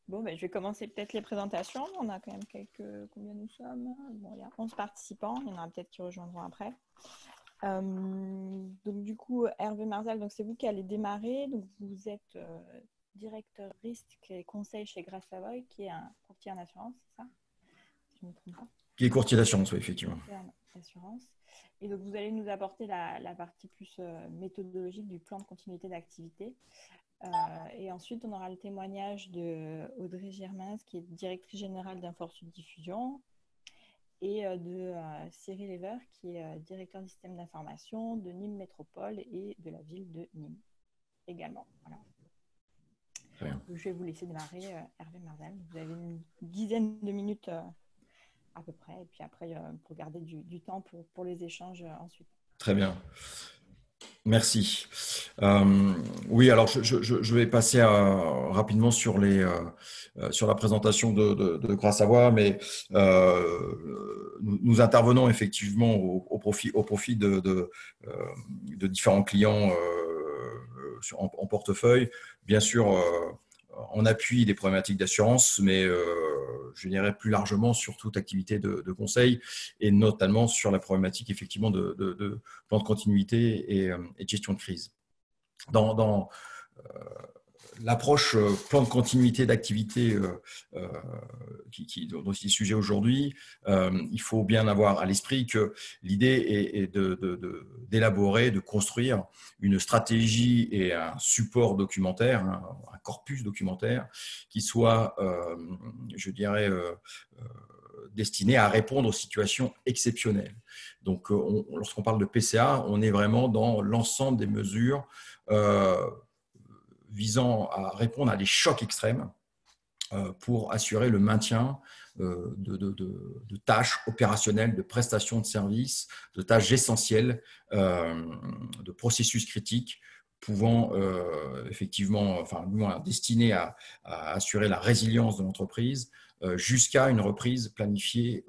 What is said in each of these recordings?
Bon, ben, je vais commencer peut-être les présentations. On a quand même quelques… Combien nous sommes? Bon, il y a 11 participants. Il y en aura peut-être qui rejoindront après. Donc, du coup, Hervé Marzal, c'est vous qui allez démarrer. Donc, vous êtes directeur risque et conseil chez Gras Savoye, qui est un courtier en assurance, c'est ça? Si je ne me trompe pas. Qui est courtier d'assurance, oui, effectivement. Assurance. Et donc, vous allez nous apporter la partie plus méthodologique du plan de continuité d'activité. Et ensuite, on aura le témoignage de Audrey Germain, qui est directrice générale d'Inforsud Diffusion, et de Cyril Ever, qui est directeur du système d'information de Nîmes Métropole et de la ville de Nîmes également. Voilà. Très bien. Donc, je vais vous laisser démarrer, Hervé Marzal. Vous avez une dizaine de minutes à peu près, et puis après, pour garder du temps pour les échanges ensuite. Très bien. Merci. Oui, alors je vais passer rapidement sur la présentation de Gras Savoye, mais nous intervenons effectivement au profit de différents clients en portefeuille, bien sûr en appui des problématiques d'assurance, mais je dirais plus largement sur toute activité de conseil et notamment sur la problématique effectivement de plan de continuité et de gestion de crise. Dans l'approche plan de continuité d'activité dont il est sujet aujourd'hui, il faut bien avoir à l'esprit que l'idée est d'élaborer, de construire une stratégie et un support documentaire, un corpus documentaire qui soit, je dirais, destiné à répondre aux situations exceptionnelles. Donc, lorsqu'on parle de PCA, on est vraiment dans l'ensemble des mesures visant à répondre à des chocs extrêmes pour assurer le maintien de tâches opérationnelles, de prestations de services, de tâches essentielles, de processus critiques pouvant effectivement, enfin, du moins destinées à assurer la résilience de l'entreprise jusqu'à une reprise planifiée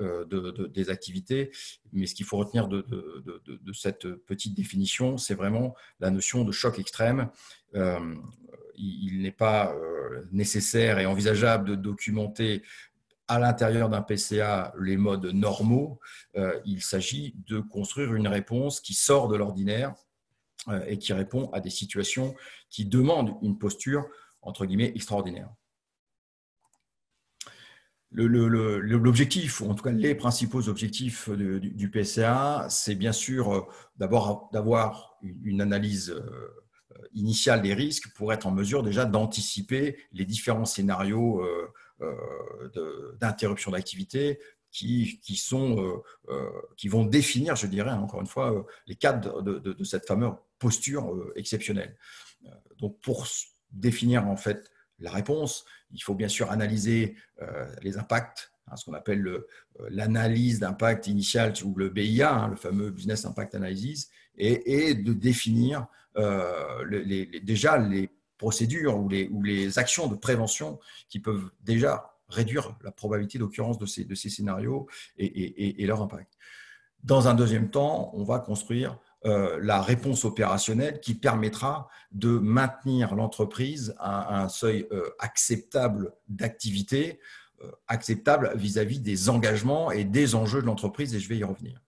des activités. Mais ce qu'il faut retenir de cette petite définition, c'est vraiment la notion de choc extrême. Il n'est pas nécessaire et envisageable de documenter à l'intérieur d'un PCA les modes normaux. Il s'agit de construire une réponse qui sort de l'ordinaire et qui répond à des situations qui demandent une posture, entre guillemets, extraordinaire. L'objectif, ou en tout cas les principaux objectifs du PCA, c'est bien sûr d'abord d'avoir une analyse initiale des risques pour être en mesure déjà d'anticiper les différents scénarios d'interruption d'activité qui vont définir, je dirais, encore une fois, les cadres de cette fameuse posture exceptionnelle. Donc, pour définir en fait la réponse, il faut bien sûr analyser les impacts, ce qu'on appelle l'analyse d'impact initial ou le BIA, le fameux Business Impact Analysis, et de définir déjà les procédures ou les actions de prévention qui peuvent déjà réduire la probabilité d'occurrence de ces scénarios et leur impact. Dans un deuxième temps, on va construire la réponse opérationnelle qui permettra de maintenir l'entreprise à un seuil acceptable d'activité, acceptable vis-à-vis des engagements et des enjeux de l'entreprise, et je vais y revenir.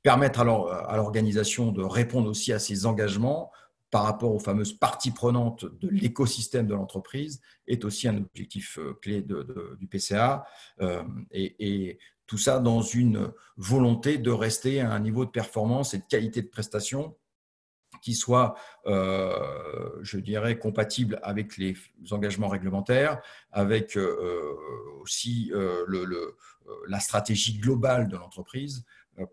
Permettre à l'organisation de répondre aussi à ses engagements par rapport aux fameuses parties prenantes de l'écosystème de l'entreprise est aussi un objectif clé du PCA. Et tout ça dans une volonté de rester à un niveau de performance et de qualité de prestation qui soit, je dirais, compatible avec les engagements réglementaires, avec aussi la stratégie globale de l'entreprise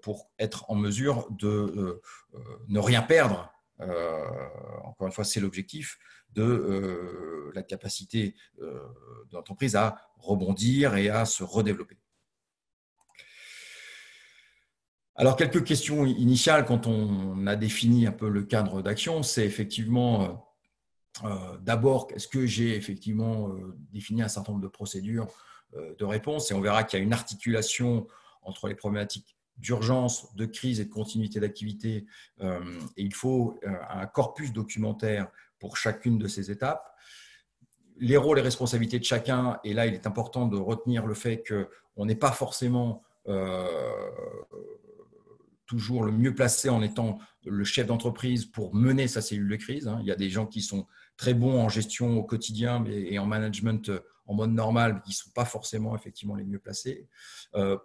pour être en mesure de ne rien perdre. Encore une fois, c'est l'objectif de la capacité de l'entreprise à rebondir et à se redévelopper. Alors, quelques questions initiales quand on a défini un peu le cadre d'action, c'est effectivement D'abord, est-ce que j'ai effectivement défini un certain nombre de procédures de réponse, et on verra qu'il y a une articulation entre les problématiques d'urgence, de crise et de continuité d'activité, et il faut un corpus documentaire pour chacune de ces étapes. Les rôles et responsabilités de chacun, et là il est important de retenir le fait qu'on n'est pas forcément toujours le mieux placé en étant le chef d'entreprise pour mener sa cellule de crise. Il y a des gens qui sont très bons en gestion au quotidien et en management en mode normal, mais qui ne sont pas forcément effectivement les mieux placés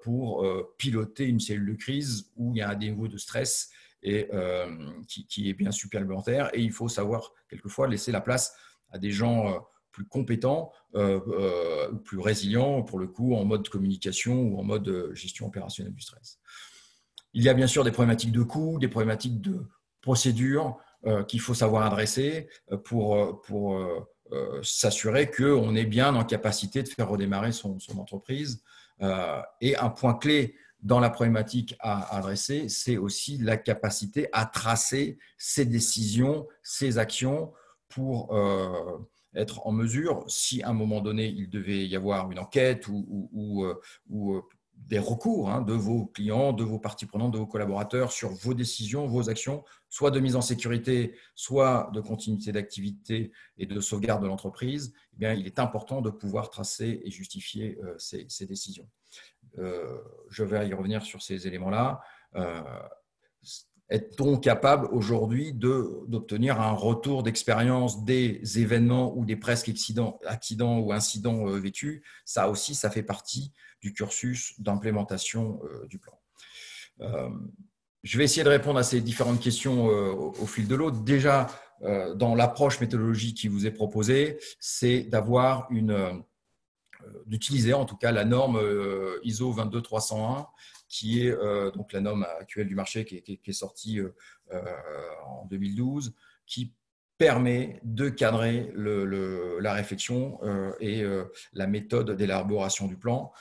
pour piloter une cellule de crise où il y a un niveau de stress et, qui est bien supplémentaire. Et il faut savoir quelquefois laisser la place à des gens plus compétents, plus résilients, pour le coup, en mode communication ou en mode gestion opérationnelle du stress. Il y a bien sûr des problématiques de coûts, des problématiques de procédures qu'il faut savoir adresser pour s'assurer qu'on est bien en capacité de faire redémarrer son entreprise. Et un point clé dans la problématique à adresser, c'est aussi la capacité à tracer ses décisions, ses actions pour être en mesure, si à un moment donné, il devait y avoir une enquête ou des recours de vos clients, de vos parties prenantes, de vos collaborateurs sur vos décisions, vos actions, soit de mise en sécurité, soit de continuité d'activité et de sauvegarde de l'entreprise, eh bien, il est important de pouvoir tracer et justifier ces décisions. Je vais y revenir sur ces éléments-là. Est-on capable aujourd'hui d'obtenir un retour d'expérience des événements ou des presque accidents ou incidents vécus? Ça aussi, ça fait partie du cursus d'implémentation du plan. Je vais essayer de répondre à ces différentes questions au fil de l'eau. Déjà, dans l'approche méthodologique qui vous est proposée, c'est d'utiliser en tout cas la norme ISO 22301, qui est donc la norme actuelle du marché qui est sortie en 2012, qui permet de cadrer la réflexion et la méthode d'élaboration du plan.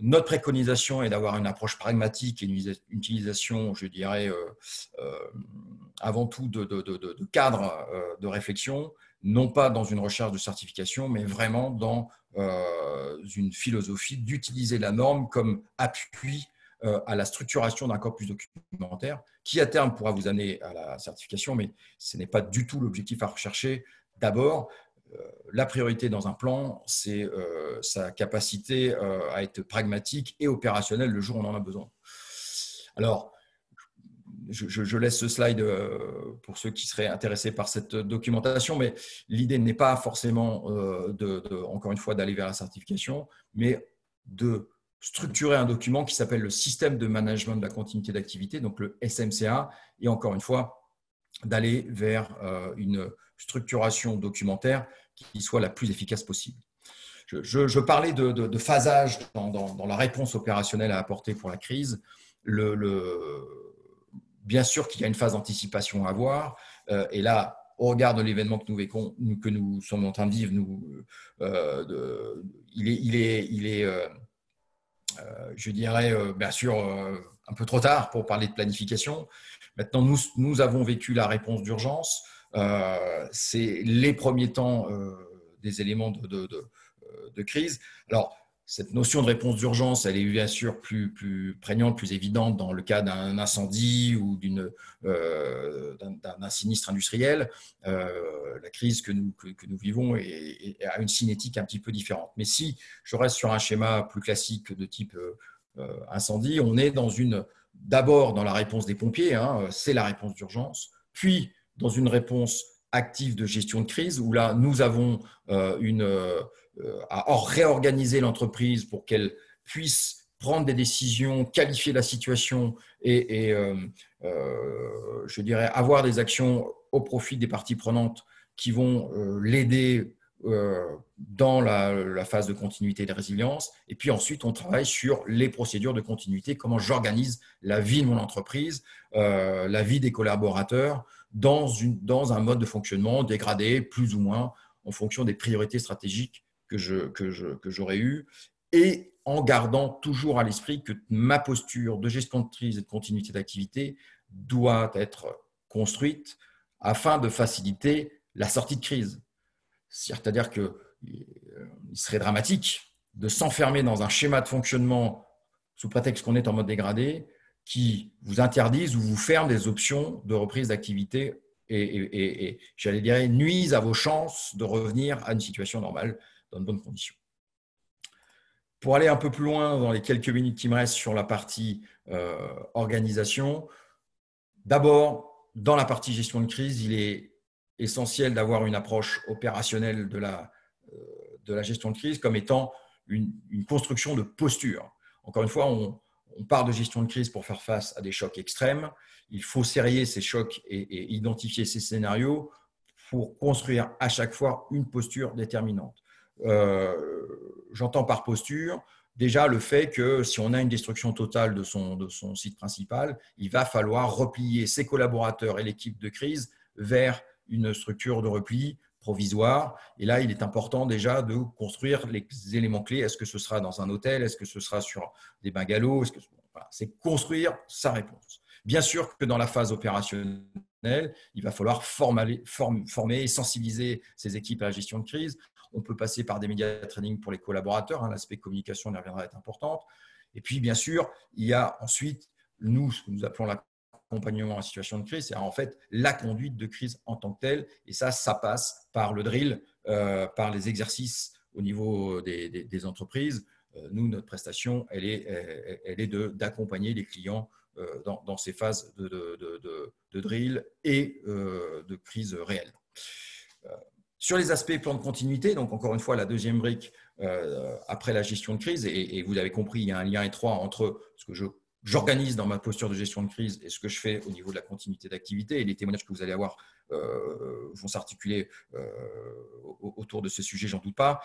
Notre préconisation est d'avoir une approche pragmatique et une utilisation, je dirais, avant tout de cadres de réflexion, non pas dans une recherche de certification, mais vraiment dans une philosophie d'utiliser la norme comme appui à la structuration d'un corpus documentaire qui, à terme, pourra vous amener à la certification, mais ce n'est pas du tout l'objectif à rechercher. D'abord, la priorité dans un plan, c'est sa capacité à être pragmatique et opérationnel le jour où on en a besoin. Alors, je laisse ce slide pour ceux qui seraient intéressés par cette documentation, mais l'idée n'est pas forcément, encore une fois, d'aller vers la certification, mais de structurer un document qui s'appelle le système de management de la continuité d'activité, donc le SMCA, et encore une fois, d'aller vers une structuration documentaire qui soit la plus efficace possible. Je parlais de phasage dans la réponse opérationnelle à apporter pour la crise. Bien sûr qu'il y a une phase d'anticipation à avoir, et là, au regard de l'événement que nous sommes en train de vivre, il est je dirais, bien sûr, un peu trop tard pour parler de planification. Maintenant, nous avons vécu la réponse d'urgence. C'est les premiers temps des éléments de crise. Alors, cette notion de réponse d'urgence, elle est bien sûr plus prégnante, plus évidente dans le cas d'un incendie ou d'un sinistre industriel. La crise que nous vivons a une cinétique un petit peu différente. Mais si je reste sur un schéma plus classique de type incendie, on est d'abord dans la réponse des pompiers, c'est la réponse d'urgence, puis dans une réponse active de gestion de crise, où là, nous avons à réorganiser l'entreprise pour qu'elle puisse prendre des décisions, qualifier la situation et je dirais, avoir des actions au profit des parties prenantes qui vont l'aider dans la phase de continuité et de résilience. Et puis ensuite, on travaille sur les procédures de continuité, comment j'organise la vie de mon entreprise, la vie des collaborateurs dans un mode de fonctionnement dégradé, plus ou moins, en fonction des priorités stratégiques que j'aurais eues, et en gardant toujours à l'esprit que ma posture de gestion de crise et de continuité d'activité doit être construite afin de faciliter la sortie de crise. C'est-à-dire qu'il serait dramatique de s'enfermer dans un schéma de fonctionnement sous prétexte qu'on est en mode dégradé qui vous interdise ou vous ferme des options de reprise d'activité et j'allais dire, nuisent à vos chances de revenir à une situation normale dans de bonnes conditions. Pour aller un peu plus loin dans les quelques minutes qui me restent sur la partie organisation, d'abord, dans la partie gestion de crise, il est essentiel d'avoir une approche opérationnelle de la gestion de crise comme étant une construction de posture. Encore une fois, on part de gestion de crise pour faire face à des chocs extrêmes. Il faut serrer ces chocs et identifier ces scénarios pour construire à chaque fois une posture déterminante. J'entends par posture déjà le fait que si on a une destruction totale de son site principal, il va falloir replier ses collaborateurs et l'équipe de crise vers une structure de repli provisoire. Et là, il est important déjà de construire les éléments clés. Est-ce que ce sera dans un hôtel? Est-ce que ce sera sur des bungalows? Voilà, c'est construire sa réponse. Bien sûr que dans la phase opérationnelle, il va falloir former et sensibiliser ces équipes à la gestion de crise. On peut passer par des médias de training pour les collaborateurs. L'aspect communication, on y reviendra, est important. Et puis, bien sûr, il y a ensuite, ce que nous appelons l'accompagnement en situation de crise, c'est en fait la conduite de crise en tant que telle. Et ça passe par le drill, par les exercices au niveau des entreprises. Nous, notre prestation, elle est d'accompagner les clients dans ces phases de drill et de crise réelle. Sur les aspects plan de continuité, donc encore une fois, la deuxième brique après la gestion de crise, et vous l'avez compris, il y a un lien étroit entre ce que j'organise dans ma posture de gestion de crise et ce que je fais au niveau de la continuité d'activité. Et les témoignages que vous allez avoir vont s'articuler autour de ce sujet, j'en doute pas.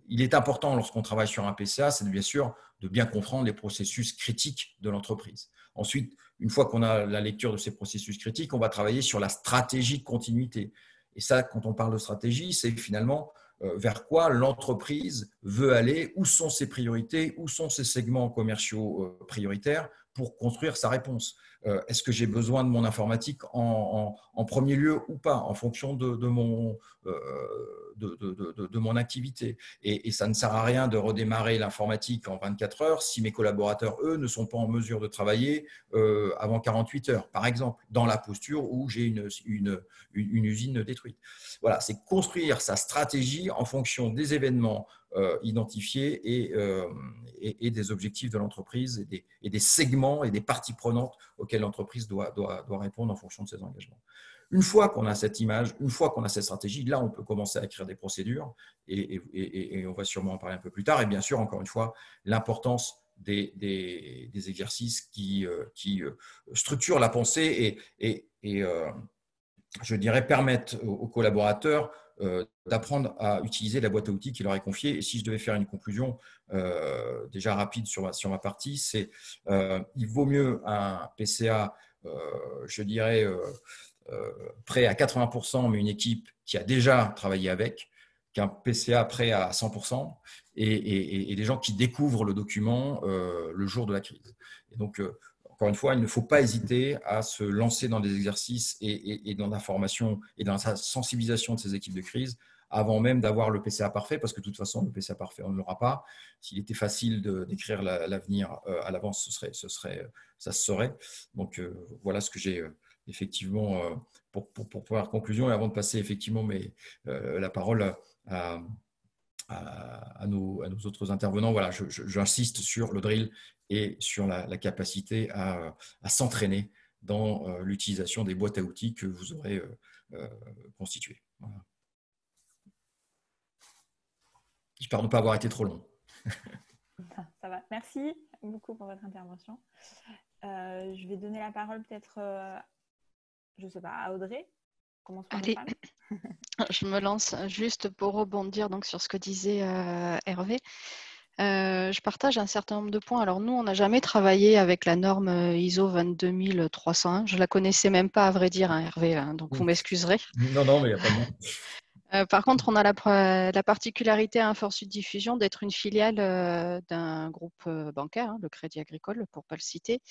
Il est important lorsqu'on travaille sur un PCA, c'est bien sûr de bien comprendre les processus critiques de l'entreprise. Ensuite, une fois qu'on a la lecture de ces processus critiques, on va travailler sur la stratégie de continuité. Et ça, quand on parle de stratégie, c'est finalement vers quoi l'entreprise veut aller, où sont ses priorités, où sont ses segments commerciaux prioritaires pour construire sa réponse. Est-ce que j'ai besoin de mon informatique en premier lieu ou pas, en fonction de mon activité. Et ça ne sert à rien de redémarrer l'informatique en 24 heures si mes collaborateurs, eux, ne sont pas en mesure de travailler avant 48 heures, par exemple, dans la posture où j'ai une usine détruite. Voilà, c'est construire sa stratégie en fonction des événements identifiés et des objectifs de l'entreprise et des segments et des parties prenantes auxquelles l'entreprise doit répondre en fonction de ses engagements. Une fois qu'on a cette image, une fois qu'on a cette stratégie, là, on peut commencer à écrire des procédures et on va sûrement en parler un peu plus tard. Et bien sûr, encore une fois, l'importance des exercices qui structurent la pensée et je dirais, permettent aux collaborateurs d'apprendre à utiliser la boîte à outils qui leur est confiée. Et si je devais faire une conclusion déjà rapide sur ma partie, c'est il vaut mieux un PCA, je dirais, prêt à 80%, mais une équipe qui a déjà travaillé avec, qu'un PCA prêt à 100% et des gens qui découvrent le document le jour de la crise. Et donc, encore une fois, il ne faut pas hésiter à se lancer dans des exercices et dans la formation et dans la sensibilisation de ces équipes de crise avant même d'avoir le PCA parfait, parce que de toute façon, le PCA parfait, on ne l'aura pas. S'il était facile d'écrire l'avenir à l'avance, ça se saurait. Donc, voilà ce que j'ai effectivement pour pouvoir conclusion. Et avant de passer effectivement la parole à nos autres intervenants, voilà, j'insiste sur le drill et sur la capacité à s'entraîner dans l'utilisation des boîtes à outils que vous aurez constituées. Voilà. J'espère ne pas avoir été trop long. Ça va. Merci beaucoup pour votre intervention. Je vais donner la parole peut-être, je ne sais pas, à Audrey. Allez, je me lance juste pour rebondir donc, sur ce que disait Hervé. Je partage un certain nombre de points. Alors nous, on n'a jamais travaillé avec la norme ISO 22301. Je ne la connaissais même pas, à vrai dire, hein, Hervé, hein, donc vous m'excuserez. Non, mais il n'y a pas de Par contre, on a la particularité à Infosud Diffusion d'être une filiale d'un groupe bancaire, hein, le Crédit Agricole, pour ne pas le citer,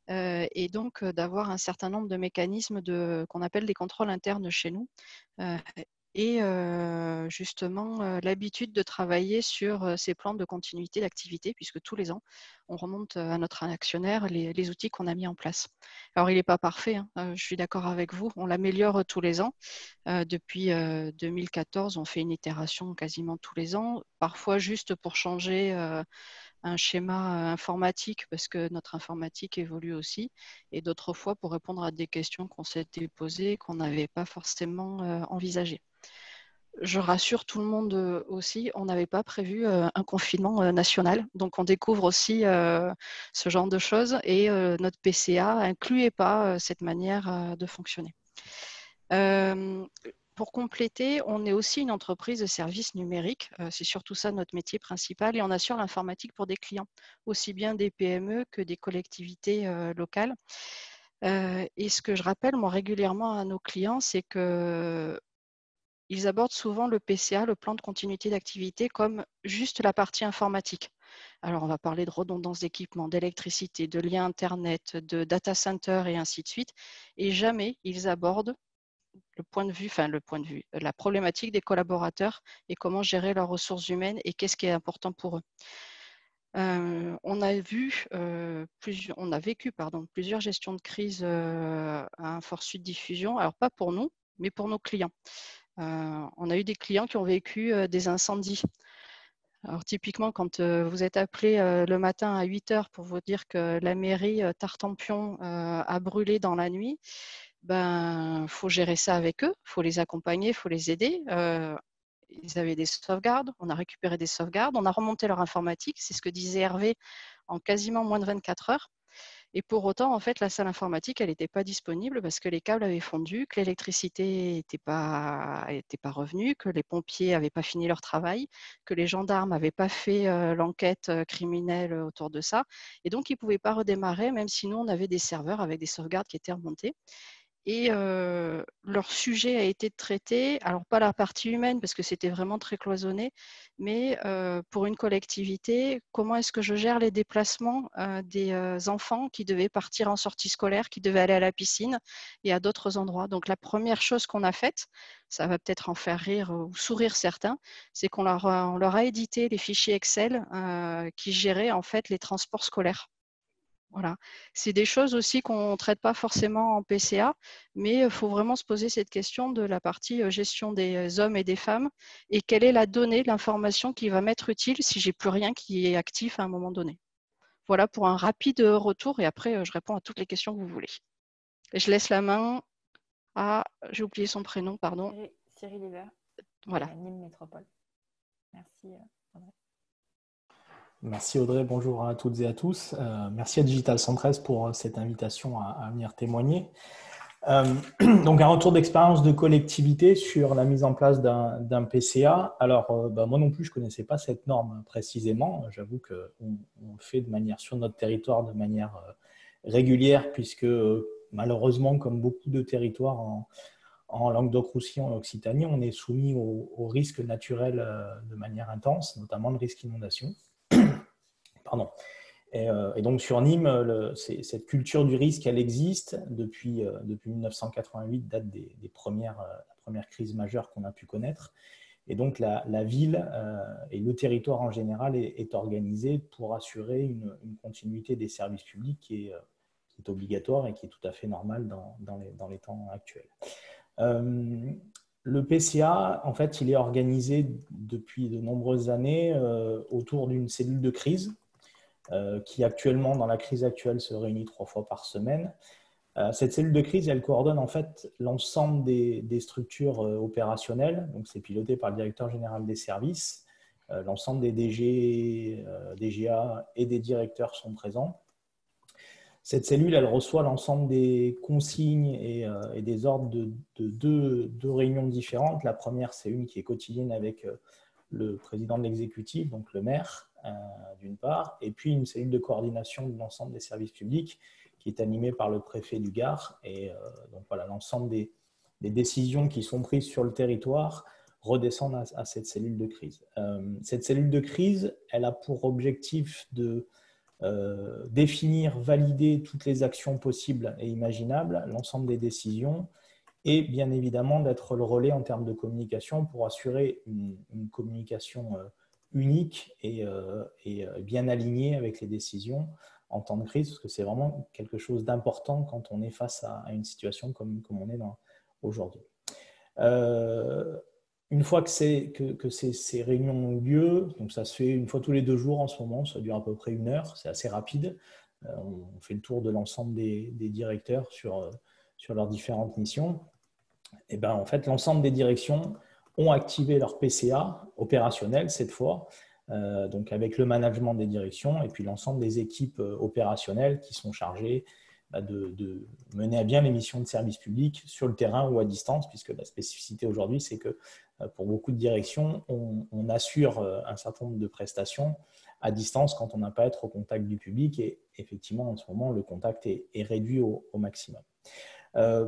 et donc d'avoir un certain nombre de mécanismes qu'on appelle des contrôles internes chez nous. Et justement l'habitude de travailler sur ces plans de continuité d'activité, puisque tous les ans, on remonte à notre actionnaire les outils qu'on a mis en place. Alors, il n'est pas parfait, hein, je suis d'accord avec vous, on l'améliore tous les ans. Depuis 2014, on fait une itération quasiment tous les ans, parfois juste pour changer un schéma informatique, parce que notre informatique évolue aussi, et d'autres fois pour répondre à des questions qu'on s'était posées, qu'on n'avait pas forcément envisagées. Je rassure tout le monde aussi, on n'avait pas prévu un confinement national, donc on découvre aussi ce genre de choses, et notre PCA n'incluait pas cette manière de fonctionner. Pour compléter, on est aussi une entreprise de services numériques, c'est surtout ça notre métier principal, et on assure l'informatique pour des clients, aussi bien des PME que des collectivités locales. Et ce que je rappelle moi régulièrement à nos clients, c'est que ils abordent souvent le PCA, le plan de continuité d'activité, comme juste la partie informatique. Alors, on va parler de redondance d'équipement, d'électricité, de liens Internet, de data center et ainsi de suite. Et jamais ils abordent la problématique des collaborateurs et comment gérer leurs ressources humaines et qu'est-ce qui est important pour eux. On a vécu plusieurs gestions de crise à Infosud Diffusion, alors pas pour nous, mais pour nos clients. On a eu des clients qui ont vécu des incendies. Alors typiquement, quand vous êtes appelé le matin à 8 heures pour vous dire que la mairie Tartampion a brûlé dans la nuit, ben faut gérer ça avec eux, faut les accompagner, faut les aider. Ils avaient des sauvegardes, on a récupéré des sauvegardes, on a remonté leur informatique, c'est ce que disait Hervé, en quasiment moins de 24 heures. Et pour autant, en fait, la salle informatique, elle n'était pas disponible parce que les câbles avaient fondu, que l'électricité n'était pas revenue, que les pompiers n'avaient pas fini leur travail, que les gendarmes n'avaient pas fait l'enquête criminelle autour de ça. Et donc, ils ne pouvaient pas redémarrer, même si nous, on avait des serveurs avec des sauvegardes qui étaient remontées. Et leur sujet a été traité, alors pas la partie humaine parce que c'était vraiment très cloisonné, mais pour une collectivité, comment est-ce que je gère les déplacements des enfants qui devaient partir en sortie scolaire, qui devaient aller à la piscine et à d'autres endroits. Donc la première chose qu'on a faite, ça va peut-être en faire rire ou sourire certains, c'est qu'on leur a édité les fichiers Excel qui géraient en fait les transports scolaires. Voilà, c'est des choses aussi qu'on ne traite pas forcément en PCA, mais il faut vraiment se poser cette question de la partie gestion des hommes et des femmes et quelle est la donnée, l'information qui va m'être utile si j'ai plus rien qui est actif à un moment donné. Voilà pour un rapide retour et après je réponds à toutes les questions que vous voulez. Et je laisse la main à, j'ai oublié son prénom, pardon. Cyril Hiver, voilà. Nîmes Métropole. Merci André. Merci Audrey, bonjour à toutes et à tous. Merci à Digital 113 pour cette invitation à venir témoigner. Donc un retour d'expérience de collectivité sur la mise en place d'un PCA. Alors moi non plus je ne connaissais pas cette norme précisément. J'avoue qu'on le fait de manière sur notre territoire de manière régulière puisque malheureusement comme beaucoup de territoires en Languedoc-Roussillon et Occitanie, on est soumis aux risques naturels de manière intense, notamment le risque inondation. Pardon. Et donc sur Nîmes, cette culture du risque, elle existe depuis 1988, date la première crise majeure qu'on a pu connaître. Et donc la ville et le territoire en général est organisé pour assurer une continuité des services publics qui est obligatoire et qui est tout à fait normale dans les temps actuels. Le PCA, en fait, il est organisé depuis de nombreuses années autour d'une cellule de crise qui actuellement, dans la crise actuelle, se réunit 3 fois par semaine. Cette cellule de crise, elle coordonne en fait l'ensemble des structures opérationnelles. Donc, c'est piloté par le directeur général des services. L'ensemble des DG, DGA et des directeurs sont présents. Cette cellule, elle reçoit l'ensemble des consignes et des ordres de deux réunions différentes. La première, c'est une qui est quotidienne avec le président de l'exécutif, donc le maire, d'une part, et puis une cellule de coordination de l'ensemble des services publics qui est animée par le préfet du Gard. Et donc voilà, l'ensemble des décisions qui sont prises sur le territoire redescendre à cette cellule de crise. Cette cellule de crise, elle a pour objectif de définir, valider toutes les actions possibles et imaginables, l'ensemble des décisions, et bien évidemment d'être le relais en termes de communication pour assurer une communication unique et bien alignée avec les décisions en temps de crise, parce que c'est vraiment quelque chose d'important quand on est face à une situation comme on est aujourd'hui. Une fois que ces réunions ont lieu, donc ça se fait une fois tous les 2 jours en ce moment, ça dure à peu près 1 heure, c'est assez rapide. On fait le tour de l'ensemble des directeurs sur leurs différentes missions. Et ben, en fait, l'ensemble des directions ont activé leur PCA opérationnel cette fois, donc avec le management des directions et puis l'ensemble des équipes opérationnelles qui sont chargées de mener à bien les missions de service public sur le terrain ou à distance, puisque la spécificité aujourd'hui, c'est que pour beaucoup de directions, on assure un certain nombre de prestations à distance quand on n'a pas à être au contact du public. Et effectivement, en ce moment, le contact est réduit au maximum.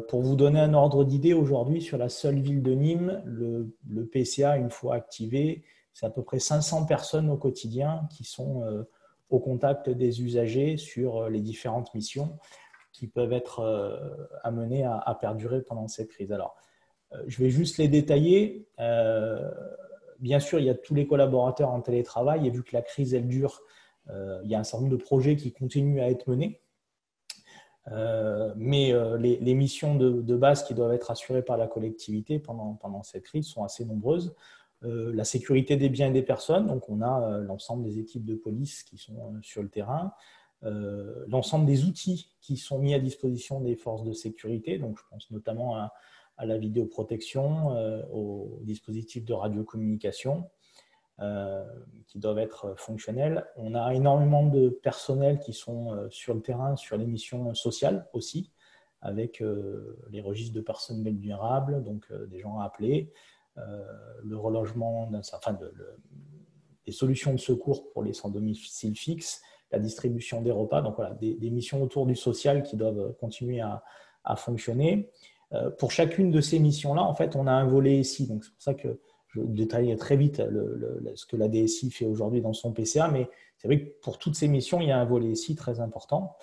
Pour vous donner un ordre d'idée, aujourd'hui, sur la seule ville de Nîmes, le PCA, une fois activé, c'est à peu près 500 personnes au quotidien qui sont au contact des usagers sur les différentes missions qui peuvent être amenées à perdurer pendant cette crise. Alors, je vais juste les détailler. Bien sûr, il y a tous les collaborateurs en télétravail et vu que la crise, elle dure, il y a un certain nombre de projets qui continuent à être menés. Mais les missions de base qui doivent être assurées par la collectivité pendant cette crise sont assez nombreuses. La sécurité des biens et des personnes, donc on a l'ensemble des équipes de police qui sont sur le terrain, l'ensemble des outils qui sont mis à disposition des forces de sécurité, donc je pense notamment à la vidéoprotection, aux dispositifs de radiocommunication qui doivent être fonctionnels. On a énormément de personnel qui sont sur le terrain, sur les missions sociales aussi, avec les registres de personnes vulnérables, donc des gens à appeler, le relogement des solutions de secours pour les sans domicile fixe, la distribution des repas, donc voilà, des missions autour du social qui doivent continuer à fonctionner. Pour chacune de ces missions-là, en fait, on a un volet SI, donc c'est pour ça que je détaille très vite ce que la DSI fait aujourd'hui dans son PCA, mais c'est vrai que pour toutes ces missions, il y a un volet SI très important.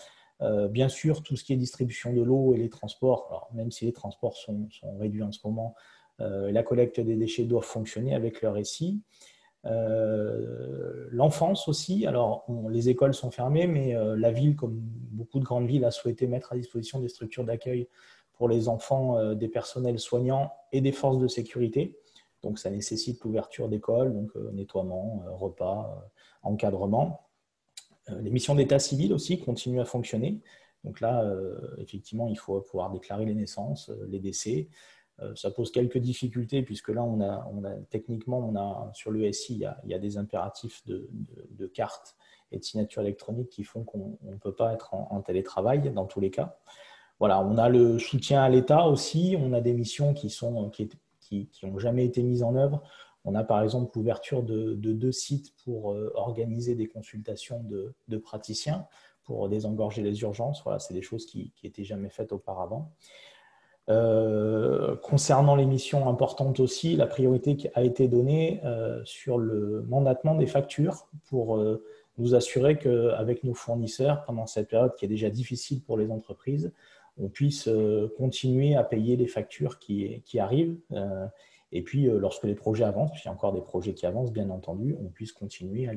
Bien sûr, tout ce qui est distribution de l'eau et les transports, alors même si les transports sont réduits en ce moment, la collecte des déchets doivent fonctionner avec leur SI. L'enfance aussi, alors les écoles sont fermées, mais la ville, comme beaucoup de grandes villes, a souhaité mettre à disposition des structures d'accueil pour les enfants, des personnels soignants et des forces de sécurité. Donc ça nécessite l'ouverture d'écoles, donc nettoiement, repas, encadrement. Les missions d'état civil aussi continuent à fonctionner. Donc là, effectivement, il faut pouvoir déclarer les naissances, les décès. Ça pose quelques difficultés puisque là, techniquement, sur le SI, il y a des impératifs de cartes et de signatures électroniques qui font qu'on ne peut pas être en télétravail dans tous les cas. Voilà, on a le soutien à l'État aussi. On a des missions qui n'ont jamais été mises en œuvre. On a par exemple l'ouverture de 2 sites pour organiser des consultations de praticiens pour désengorger les urgences. Voilà, c'est des choses qui n'étaient jamais faites auparavant. Concernant les missions importantes aussi, la priorité qui a été donnée sur le mandatement des factures pour nous assurer qu'avec nos fournisseurs, pendant cette période qui est déjà difficile pour les entreprises, on puisse continuer à payer les factures qui arrivent. Et puis, lorsque les projets avancent, puis il y a encore des projets qui avancent, bien entendu, on puisse continuer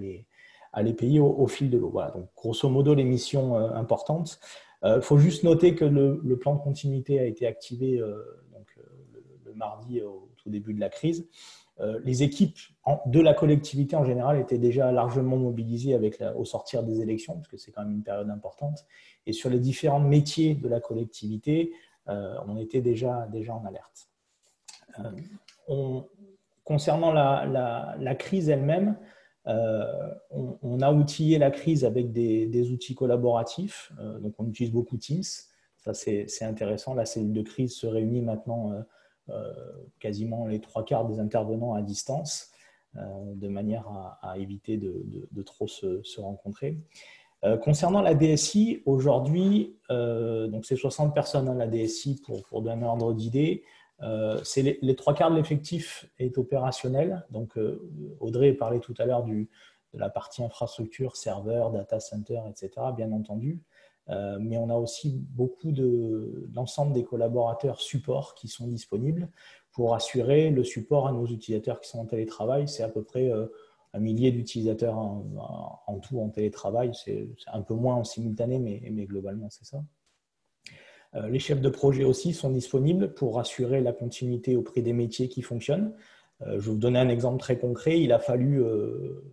à les payer au fil de l'eau. Voilà, donc grosso modo, les missions importantes. Il faut juste noter que le plan de continuité a été activé le mardi au tout début de la crise. Les équipes de la collectivité en général étaient déjà largement mobilisées au sortir des élections, parce que c'est quand même une période importante. Et sur les différents métiers de la collectivité, on était déjà en alerte. Concernant la crise elle-même, on a outillé la crise avec des outils collaboratifs. Donc, on utilise beaucoup Teams. Ça, c'est intéressant. La cellule de crise se réunit maintenant quasiment les 3/4 des intervenants à distance, de manière à éviter de trop se rencontrer. Concernant la DSI, aujourd'hui, donc c'est 60 personnes, la DSI, pour donner un ordre d'idée. C'est les 3/4 de l'effectif est opérationnel. Donc, Audrey parlait tout à l'heure de la partie infrastructure, serveur, data center, etc., bien entendu. Mais on a aussi beaucoup l'ensemble des collaborateurs support qui sont disponibles pour assurer le support à nos utilisateurs qui sont en télétravail. C'est à peu près 1 millier d'utilisateurs en tout en télétravail. C'est un peu moins en simultané, mais globalement, c'est ça. Les chefs de projet aussi sont disponibles pour assurer la continuité auprès des métiers qui fonctionnent. Je vais vous donner un exemple très concret. Il a fallu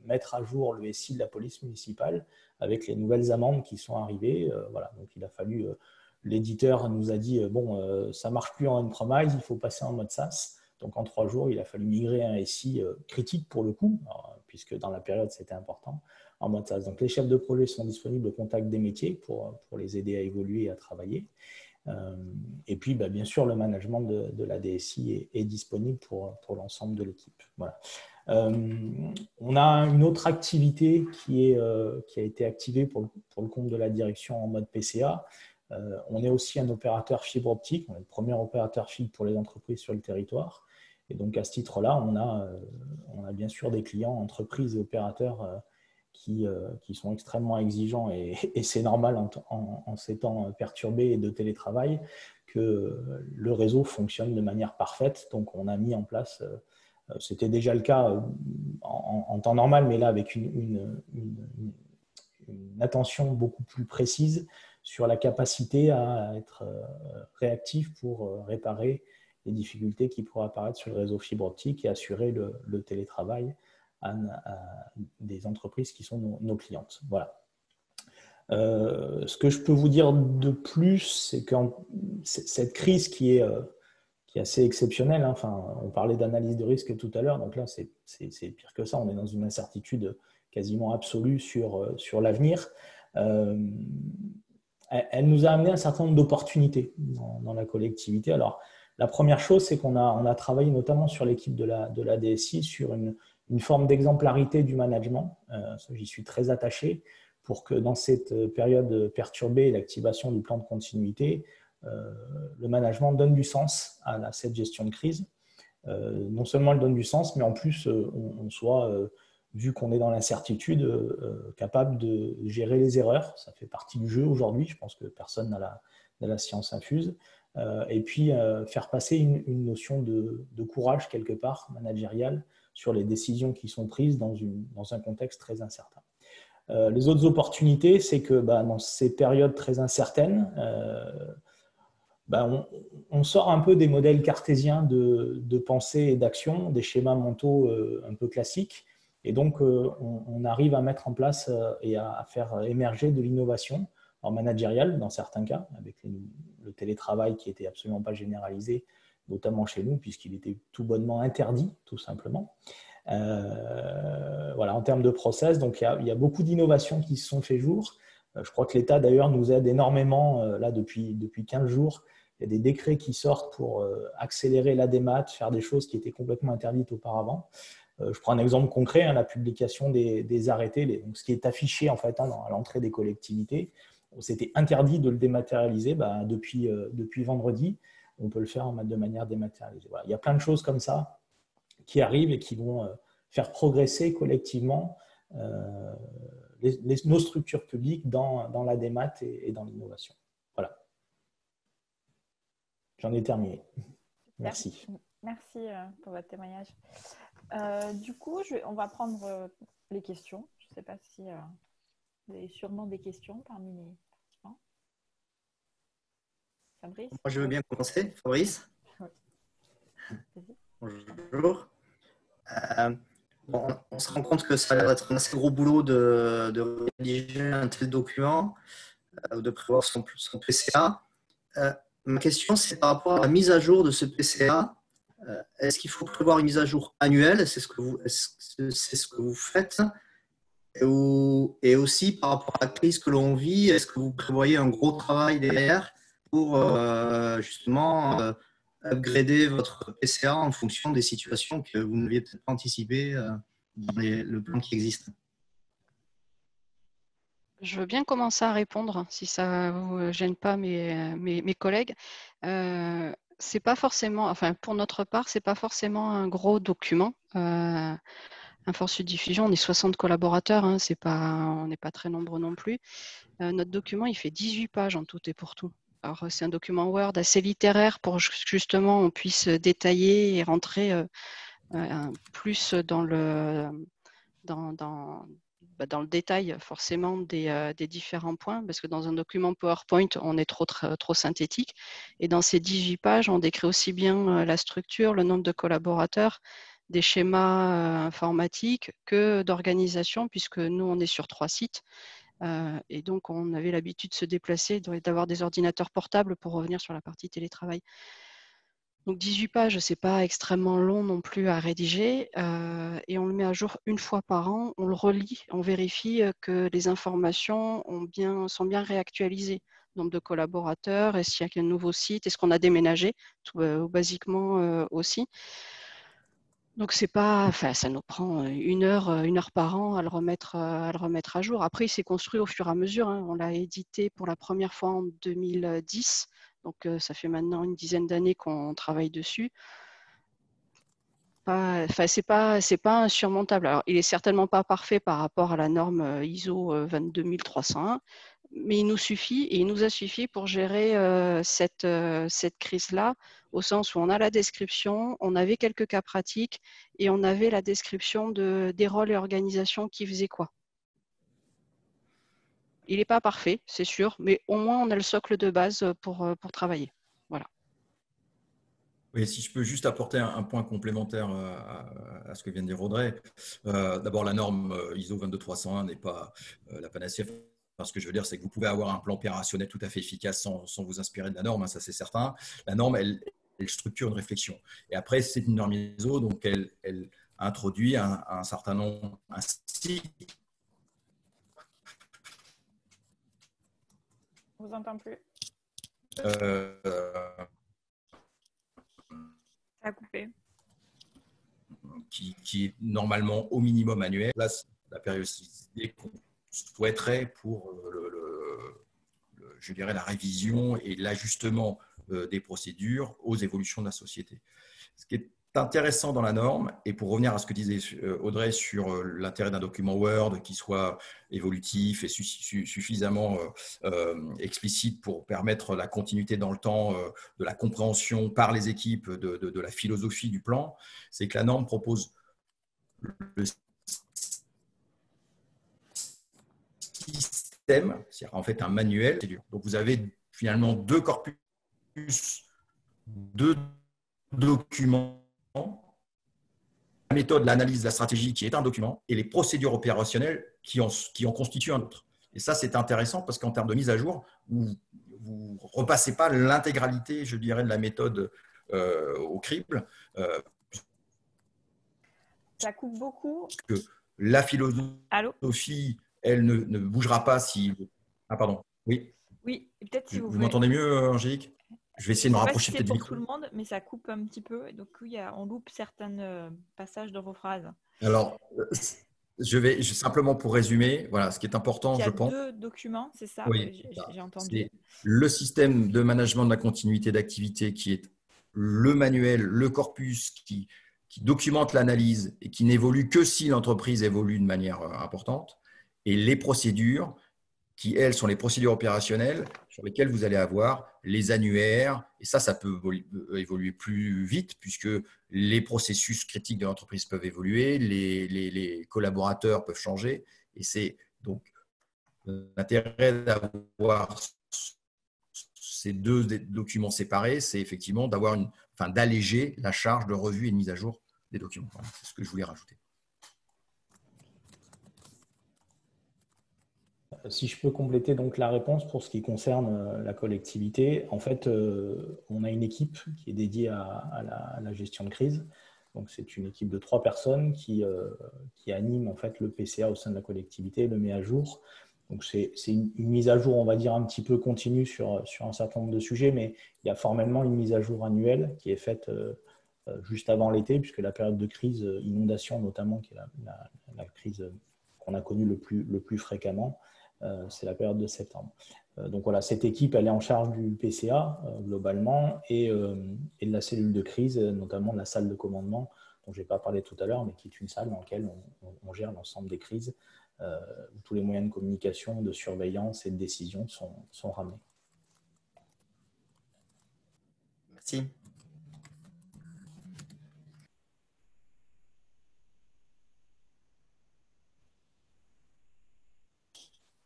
mettre à jour le SI de la police municipale avec les nouvelles amendes qui sont arrivées. Voilà. Donc, il a fallu, l'éditeur nous a dit, ça ne marche plus en on-premise, il faut passer en mode SaaS. Donc, en 3 jours, il a fallu migrer un SI critique pour le coup, puisque dans la période, c'était important, en mode SaaS. Donc, les chefs de projet sont disponibles au contact des métiers pour les aider à évoluer et à travailler. Et puis, bien sûr, le management de la DSI est disponible pour l'ensemble de l'équipe. Voilà. On a une autre activité qui a été activée pour le compte de la direction en mode PCA. On est aussi un opérateur fibre optique. On est le premier opérateur fibre pour les entreprises sur le territoire. Et donc, à ce titre-là, on a bien sûr des clients, entreprises et opérateurs qui sont extrêmement exigeants et c'est normal en ces temps perturbés et de télétravail que le réseau fonctionne de manière parfaite. Donc, on a mis en place, c'était déjà le cas en temps normal, mais là avec une attention beaucoup plus précise sur la capacité à être réactif pour réparer les difficultés qui pourraient apparaître sur le réseau fibre optique et assurer le télétravail à des entreprises qui sont nos clientes. Voilà. Ce que je peux vous dire de plus, c'est que cette crise qui est assez exceptionnelle, hein, enfin, on parlait d'analyse de risque tout à l'heure, donc là, c'est pire que ça. On est dans une incertitude quasiment absolue sur l'avenir. Elle nous a amené un certain nombre d'opportunités dans la collectivité. Alors, la première chose, c'est qu'on a travaillé notamment sur l'équipe de la DSI sur une forme d'exemplarité du management. J'y suis très attaché pour que dans cette période perturbée, l'activation du plan de continuité, le management donne du sens à cette gestion de crise. Non seulement elle donne du sens, mais en plus, on soit, vu qu'on est dans l'incertitude, capable de gérer les erreurs. Ça fait partie du jeu aujourd'hui. Je pense que personne n'a la science infuse. Et puis, faire passer une notion de courage, quelque part, managérial, sur les décisions qui sont prises dans un contexte très incertain. Les autres opportunités, c'est que dans ces périodes très incertaines, on sort un peu des modèles cartésiens de pensée et d'action, des schémas mentaux un peu classiques, et donc on arrive à mettre en place et à faire émerger de l'innovation en managérial dans certains cas, avec le télétravail qui n'était absolument pas généralisé, notamment chez nous, puisqu'il était tout bonnement interdit, tout simplement. Voilà, en termes de process, donc il y a beaucoup d'innovations qui se sont fait jour. Je crois que l'État, d'ailleurs, nous aide énormément, là, depuis 15 jours. Il y a des décrets qui sortent pour accélérer la démat, faire des choses qui étaient complètement interdites auparavant. Je prends un exemple concret, la publication des arrêtés, donc ce qui est affiché en fait, à l'entrée des collectivités. C'était interdit de le dématérialiser. Depuis vendredi, on peut le faire de manière dématérialisée. Voilà. Il y a plein de choses comme ça qui arrivent et qui vont faire progresser collectivement nos structures publiques dans la démat et dans l'innovation. Voilà. J'en ai terminé. Merci. Merci pour votre témoignage. Du coup, on va prendre les questions. Je ne sais pas si vous avez sûrement des questions parmi les participants. Fabrice ? Moi, je veux bien commencer. Fabrice ? Oui. Bonjour. On se rend compte que ça va être un assez gros boulot de rédiger un tel document, de prévoir son PCA. Ma question, c'est par rapport à la mise à jour de ce PCA. Est-ce qu'il faut prévoir une mise à jour annuelle? C'est ce que vous faites? Et aussi, par rapport à la crise que l'on vit, est-ce que vous prévoyez un gros travail derrière pour justement upgrader votre PCA en fonction des situations que vous n'aviez peut-être pas anticipées dans le plan qui existe? Je veux bien commencer à répondre, si ça ne vous gêne pas mes collègues. c'est pas forcément, enfin pour notre part, c'est pas forcément un gros document. Info-Sud-Diffusion, on est 60 collaborateurs, hein, on n'est pas très nombreux non plus. Notre document, il fait 18 pages en tout et pour tout. Alors, c'est un document Word assez littéraire pour justement on puisse détailler et rentrer plus dans le détail forcément des différents points, parce que dans un document PowerPoint, on est trop synthétique. Et dans ces 18 pages, on décrit aussi bien la structure, le nombre de collaborateurs, des schémas informatiques que d'organisation, puisque nous, on est sur 3 sites. Et donc, on avait l'habitude de se déplacer, d'avoir des ordinateurs portables pour revenir sur la partie télétravail. Donc 18 pages, ce n'est pas extrêmement long non plus à rédiger et on le met à jour une fois par an, on le relit, on vérifie que les informations sont bien réactualisées. Nombre de collaborateurs, est-ce qu'il y a un nouveau site, est-ce qu'on a déménagé, basiquement aussi. Donc c'est pas, enfin, ça nous prend une heure par an à le remettre à jour. Après, il s'est construit au fur et à mesure, hein. On l'a édité pour la première fois en 2010. Donc, ça fait maintenant une dizaine d'années qu'on travaille dessus. C'est pas insurmontable. Alors, il est certainement pas parfait par rapport à la norme ISO 22301, mais il nous suffit et il nous a suffi pour gérer cette crise-là, au sens où on a la description, on avait quelques cas pratiques et on avait la description des rôles et organisations qui faisaient quoi. Il n'est pas parfait, c'est sûr, mais au moins on a le socle de base pour travailler. Voilà. Oui, si je peux juste apporter un point complémentaire à ce que vient de dire Audrey. D'abord, la norme ISO 22301 n'est pas la panacée. Enfin, ce que je veux dire, c'est que vous pouvez avoir un plan opérationnel tout à fait efficace sans vous inspirer de la norme, hein, ça c'est certain. La norme, elle structure une réflexion. Et après, c'est une norme ISO, donc elle introduit un certain nombre, un cycle. On vous entend plus. Ça a coupé. Qui est normalement au minimum annuel. Là, c'est la périodicité qu'on souhaiterait pour je dirais, la révision et l'ajustement des procédures aux évolutions de la société. Ce qui est intéressant dans la norme, et pour revenir à ce que disait Audrey sur l'intérêt d'un document Word qui soit évolutif et suffisamment explicite pour permettre la continuité dans le temps de la compréhension par les équipes de la philosophie du plan, c'est que la norme propose le système, c'est-à-dire en fait un manuel. Donc vous avez finalement 2 corpus, 2 documents, la méthode, l'analyse, la stratégie qui est un document et les procédures opérationnelles qui en constituent un autre. Et ça, c'est intéressant parce qu'en termes de mise à jour, vous ne repassez pas l'intégralité, je dirais, de la méthode au crible. Ça coupe beaucoup. Que la philosophie, elle ne bougera pas si… Ah, pardon. Oui. Oui, peut-être si vous m'entendez mieux, Angélique? Je vais essayer de me rapprocher peut-être du micro. Pour tout le monde, mais ça coupe un petit peu. Et donc, on loupe certains passages de vos phrases. Alors, simplement pour résumer, voilà, ce qui est important, je pense. Il y a 2 documents, c'est ça? Oui, j'ai entendu. C'est le système de management de la continuité d'activité qui est le manuel, le corpus qui documente l'analyse et qui n'évolue que si l'entreprise évolue de manière importante, et les procédures qui, elles, sont les procédures opérationnelles sur lesquelles vous allez avoir les annuaires. Et ça peut évoluer plus vite puisque les processus critiques de l'entreprise peuvent évoluer, les collaborateurs peuvent changer. Et c'est donc l'intérêt d'avoir ces 2 documents séparés, c'est effectivement d'alléger la charge de revue et de mise à jour des documents. Voilà, c'est ce que je voulais rajouter. Si je peux compléter donc la réponse pour ce qui concerne la collectivité, en fait, on a une équipe qui est dédiée à la gestion de crise. Donc, c'est une équipe de 3 personnes qui anime en fait le PCA au sein de la collectivité, le met à jour. Donc, c'est une mise à jour, on va dire, un petit peu continue sur un certain nombre de sujets, mais il y a formellement une mise à jour annuelle qui est faite juste avant l'été, puisque la période de crise, inondation notamment, qui est la crise qu'on a connue le plus fréquemment, c'est la période de septembre. Donc voilà, cette équipe, elle est en charge du PCA globalement et de la cellule de crise, notamment de la salle de commandement dont je n'ai pas parlé tout à l'heure, mais qui est une salle dans laquelle on gère l'ensemble des crises, où tous les moyens de communication, de surveillance et de décision sont ramenés. Merci.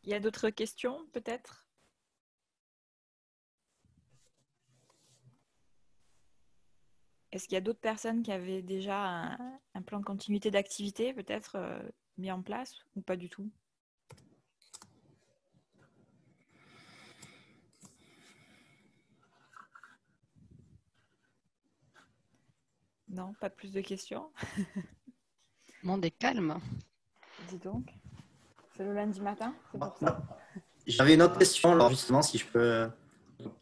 Il y a d'autres questions, peut-être? Est-ce qu'il y a d'autres personnes qui avaient déjà un plan de continuité d'activité, peut-être, mis en place ou pas du tout? Non, pas plus de questions? Le monde est calme. Dis donc. C'est le lundi matin, c'est pour ça. J'avais une autre question, alors justement, si je peux.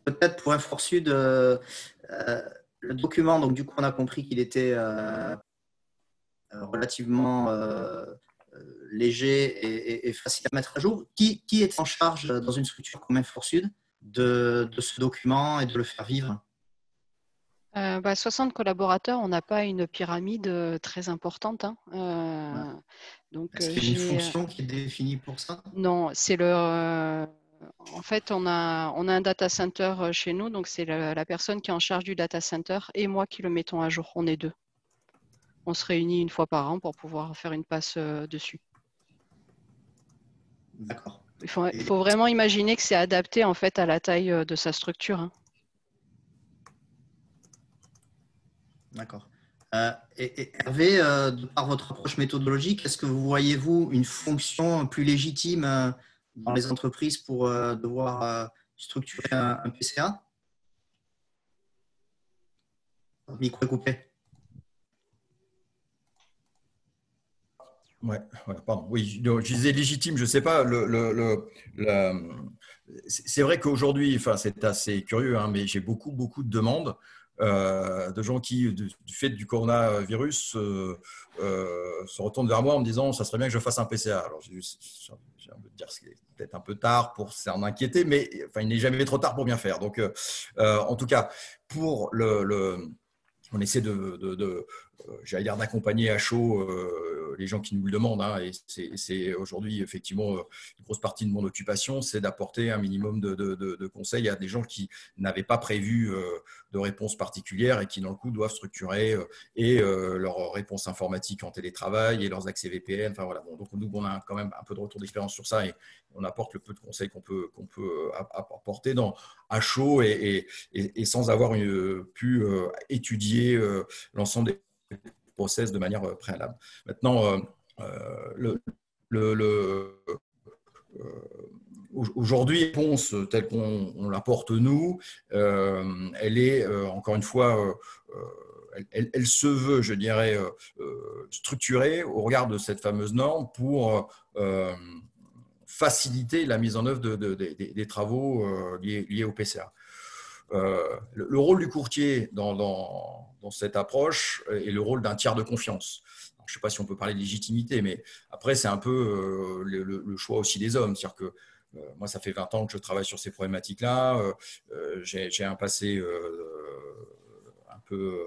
Peut-être pour InfoSud, le document, donc du coup, on a compris qu'il était relativement léger et facile à mettre à jour. Qui est en charge dans une structure comme InfoSud de ce document et de le faire vivre? 60 collaborateurs, on n'a pas une pyramide très importante. Hein. Ouais. Donc, est-ce qu'il y a une fonction qui est définie pour ça? Non, c'est en fait, on a un data center chez nous, donc c'est la personne qui est en charge du data center et moi qui le mettons à jour. On est deux. On se réunit une fois par an pour pouvoir faire une passe dessus. D'accord. Il faut vraiment imaginer que c'est adapté en fait à la taille de sa structure. Hein. D'accord. Et Hervé, par votre approche méthodologique, est-ce que vous voyez-vous une fonction plus légitime dans les entreprises pour devoir structurer un PCA? Le micro est coupé. Ouais, pardon. Oui, je disais légitime, je ne sais pas. C'est vrai qu'aujourd'hui, enfin, c'est assez curieux, hein, mais j'ai beaucoup de demandes de gens qui, du fait du coronavirus, se retournent vers moi en me disant ça serait bien que je fasse un PCA. Alors, j'ai envie de dire que c'est peut-être un peu tard pour s'en inquiéter, mais enfin, il n'est jamais trop tard pour bien faire. Donc, en tout cas, pour on essaie j'allais dire d'accompagner à chaud les gens qui nous le demandent. Hein, et c'est aujourd'hui, effectivement, une grosse partie de mon occupation, c'est d'apporter un minimum de conseils à des gens qui n'avaient pas prévu de réponse particulière et qui, dans le coup, doivent structurer leurs réponses informatiques en télétravail et leurs accès VPN. Enfin, voilà. Bon, donc, nous, on a quand même un peu de retour d'expérience sur ça et on apporte le peu de conseils qu'on peut apporter à chaud et sans avoir pu étudier l'ensemble des process de manière préalable. Maintenant, aujourd'hui, la réponse telle qu'on l'apporte nous, elle est encore une fois, elle se veut, je dirais, structurée au regard de cette fameuse norme pour faciliter la mise en œuvre des travaux liés au PCA. Le rôle du courtier dans cette approche est le rôle d'un tiers de confiance. Alors, je ne sais pas si on peut parler de légitimité, mais après, c'est un peu le choix aussi des hommes. C'est-à-dire que moi, ça fait 20 ans que je travaille sur ces problématiques-là. J'ai un passé un peu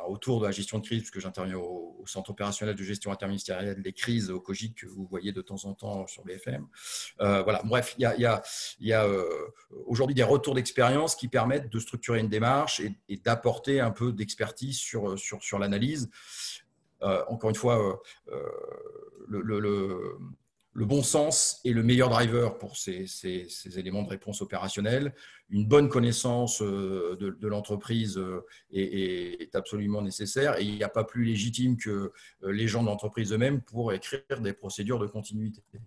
autour de la gestion de crise, puisque j'interviens au Centre opérationnel de gestion interministérielle des crises, au COGIC, que vous voyez de temps en temps sur BFM. Voilà. Bref, il y a aujourd'hui des retours d'expérience qui permettent de structurer une démarche et d'apporter un peu d'expertise sur l'analyse. Encore une fois, le bon sens est le meilleur driver pour ces éléments de réponse opérationnelle. Une bonne connaissance de l'entreprise est absolument nécessaire et il n'y a pas plus légitime que les gens de l'entreprise eux-mêmes pour écrire des procédures de continuité. C'est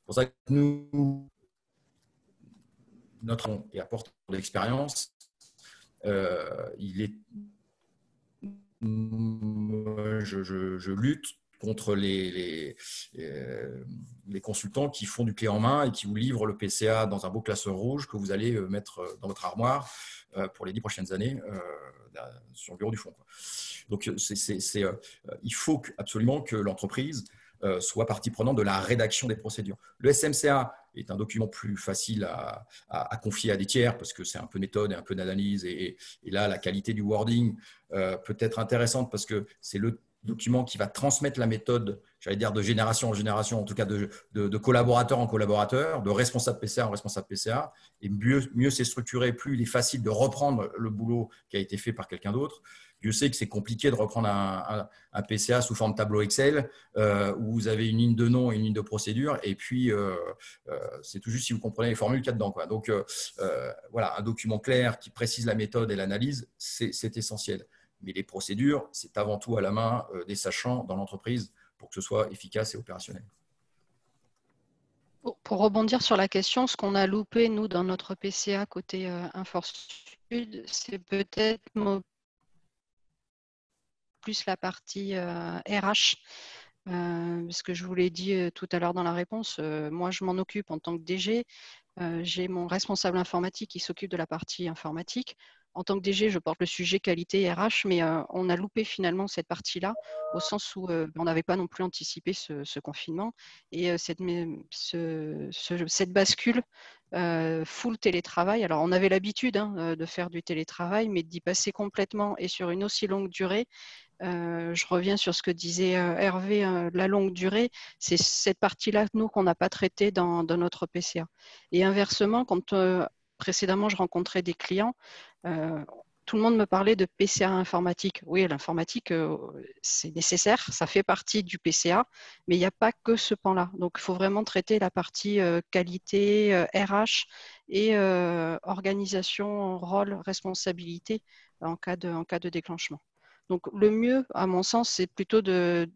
pour ça que nous, notre et apporte de l'expérience, il est je lutte contre les consultants qui font du clé en main et qui vous livrent le PCA dans un beau classeur rouge que vous allez mettre dans votre armoire pour les 10 prochaines années sur le bureau du fond. Donc, il faut absolument que l'entreprise soit partie prenante de la rédaction des procédures. Le SMCA est un document plus facile à confier à des tiers parce que c'est un peu méthode et un peu d'analyse. Et là, la qualité du wording peut être intéressante parce que c'est le document qui va transmettre la méthode, j'allais dire de génération en génération, en tout cas de collaborateur en collaborateur, de responsable PCA en responsable PCA. Et mieux c'est structuré, plus il est facile de reprendre le boulot qui a été fait par quelqu'un d'autre. Dieu sait que c'est compliqué de reprendre un PCA sous forme tableau Excel où vous avez une ligne de nom et une ligne de procédure. Et puis, c'est tout juste si vous comprenez les formules qu'il y a dedans, quoi. Donc, voilà, un document clair qui précise la méthode et l'analyse, c'est essentiel. Mais les procédures, c'est avant tout à la main des sachants dans l'entreprise pour que ce soit efficace et opérationnel. Pour rebondir sur la question, ce qu'on a loupé, nous, dans notre PCA côté Infor-Sud, c'est peut-être plus la partie RH. Ce que je vous l'ai dit tout à l'heure dans la réponse, moi, je m'en occupe en tant que DG. J'ai mon responsable informatique qui s'occupe de la partie informatique. En tant que DG, je porte le sujet qualité RH, mais on a loupé finalement cette partie-là, au sens où on n'avait pas non plus anticipé ce confinement. Et cette bascule full télétravail, alors on avait l'habitude de faire du télétravail, mais d'y passer complètement et sur une aussi longue durée, je reviens sur ce que disait Hervé, la longue durée, c'est cette partie-là, nous, qu'on n'a pas traitée dans notre PCA. Et inversement, quand précédemment, je rencontrais des clients, tout le monde me parlait de PCA informatique. Oui, l'informatique, c'est nécessaire, ça fait partie du PCA, mais il n'y a pas que ce pan-là. Donc, il faut vraiment traiter la partie qualité, RH et organisation, rôle, responsabilité en cas de déclenchement. Donc, le mieux, à mon sens, c'est plutôt que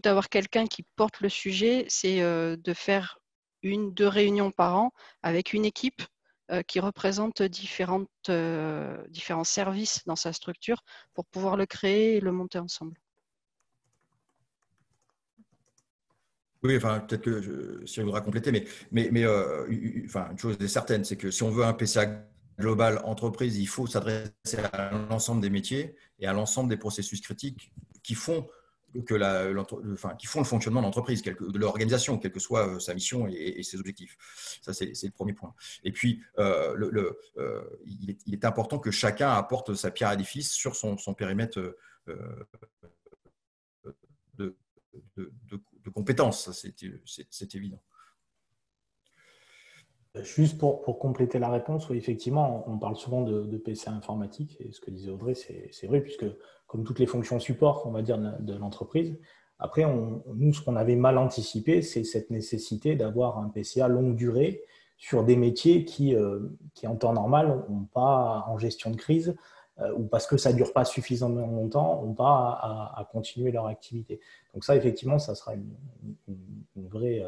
d'avoir quelqu'un qui porte le sujet, c'est de faire 1-2 réunions par an avec une équipe qui représente différents services dans sa structure pour pouvoir le créer et le monter ensemble. Oui, enfin, peut-être que Cyril voudra compléter, mais enfin, une chose est certaine, c'est que si on veut un PCA global entreprise, il faut s'adresser à l'ensemble des métiers et à l'ensemble des processus critiques qui font qui font le fonctionnement de l'entreprise, de l'organisation, quelle que soit sa mission et ses objectifs. Ça, c'est le premier point. Et puis, il est important que chacun apporte sa pierre à l'édifice sur son périmètre de compétences. C'est évident. Juste pour compléter la réponse, oui, effectivement, on parle souvent de PCA informatique, et ce que disait Audrey, c'est vrai, puisque comme toutes les fonctions support, on va dire, de l'entreprise, après, nous, ce qu'on avait mal anticipé, c'est cette nécessité d'avoir un PCA longue durée sur des métiers qui en temps normal, n'ont pas, en gestion de crise, ou parce que ça ne dure pas suffisamment longtemps, n'ont pas à continuer leur activité. Donc ça, effectivement, ça sera un vrai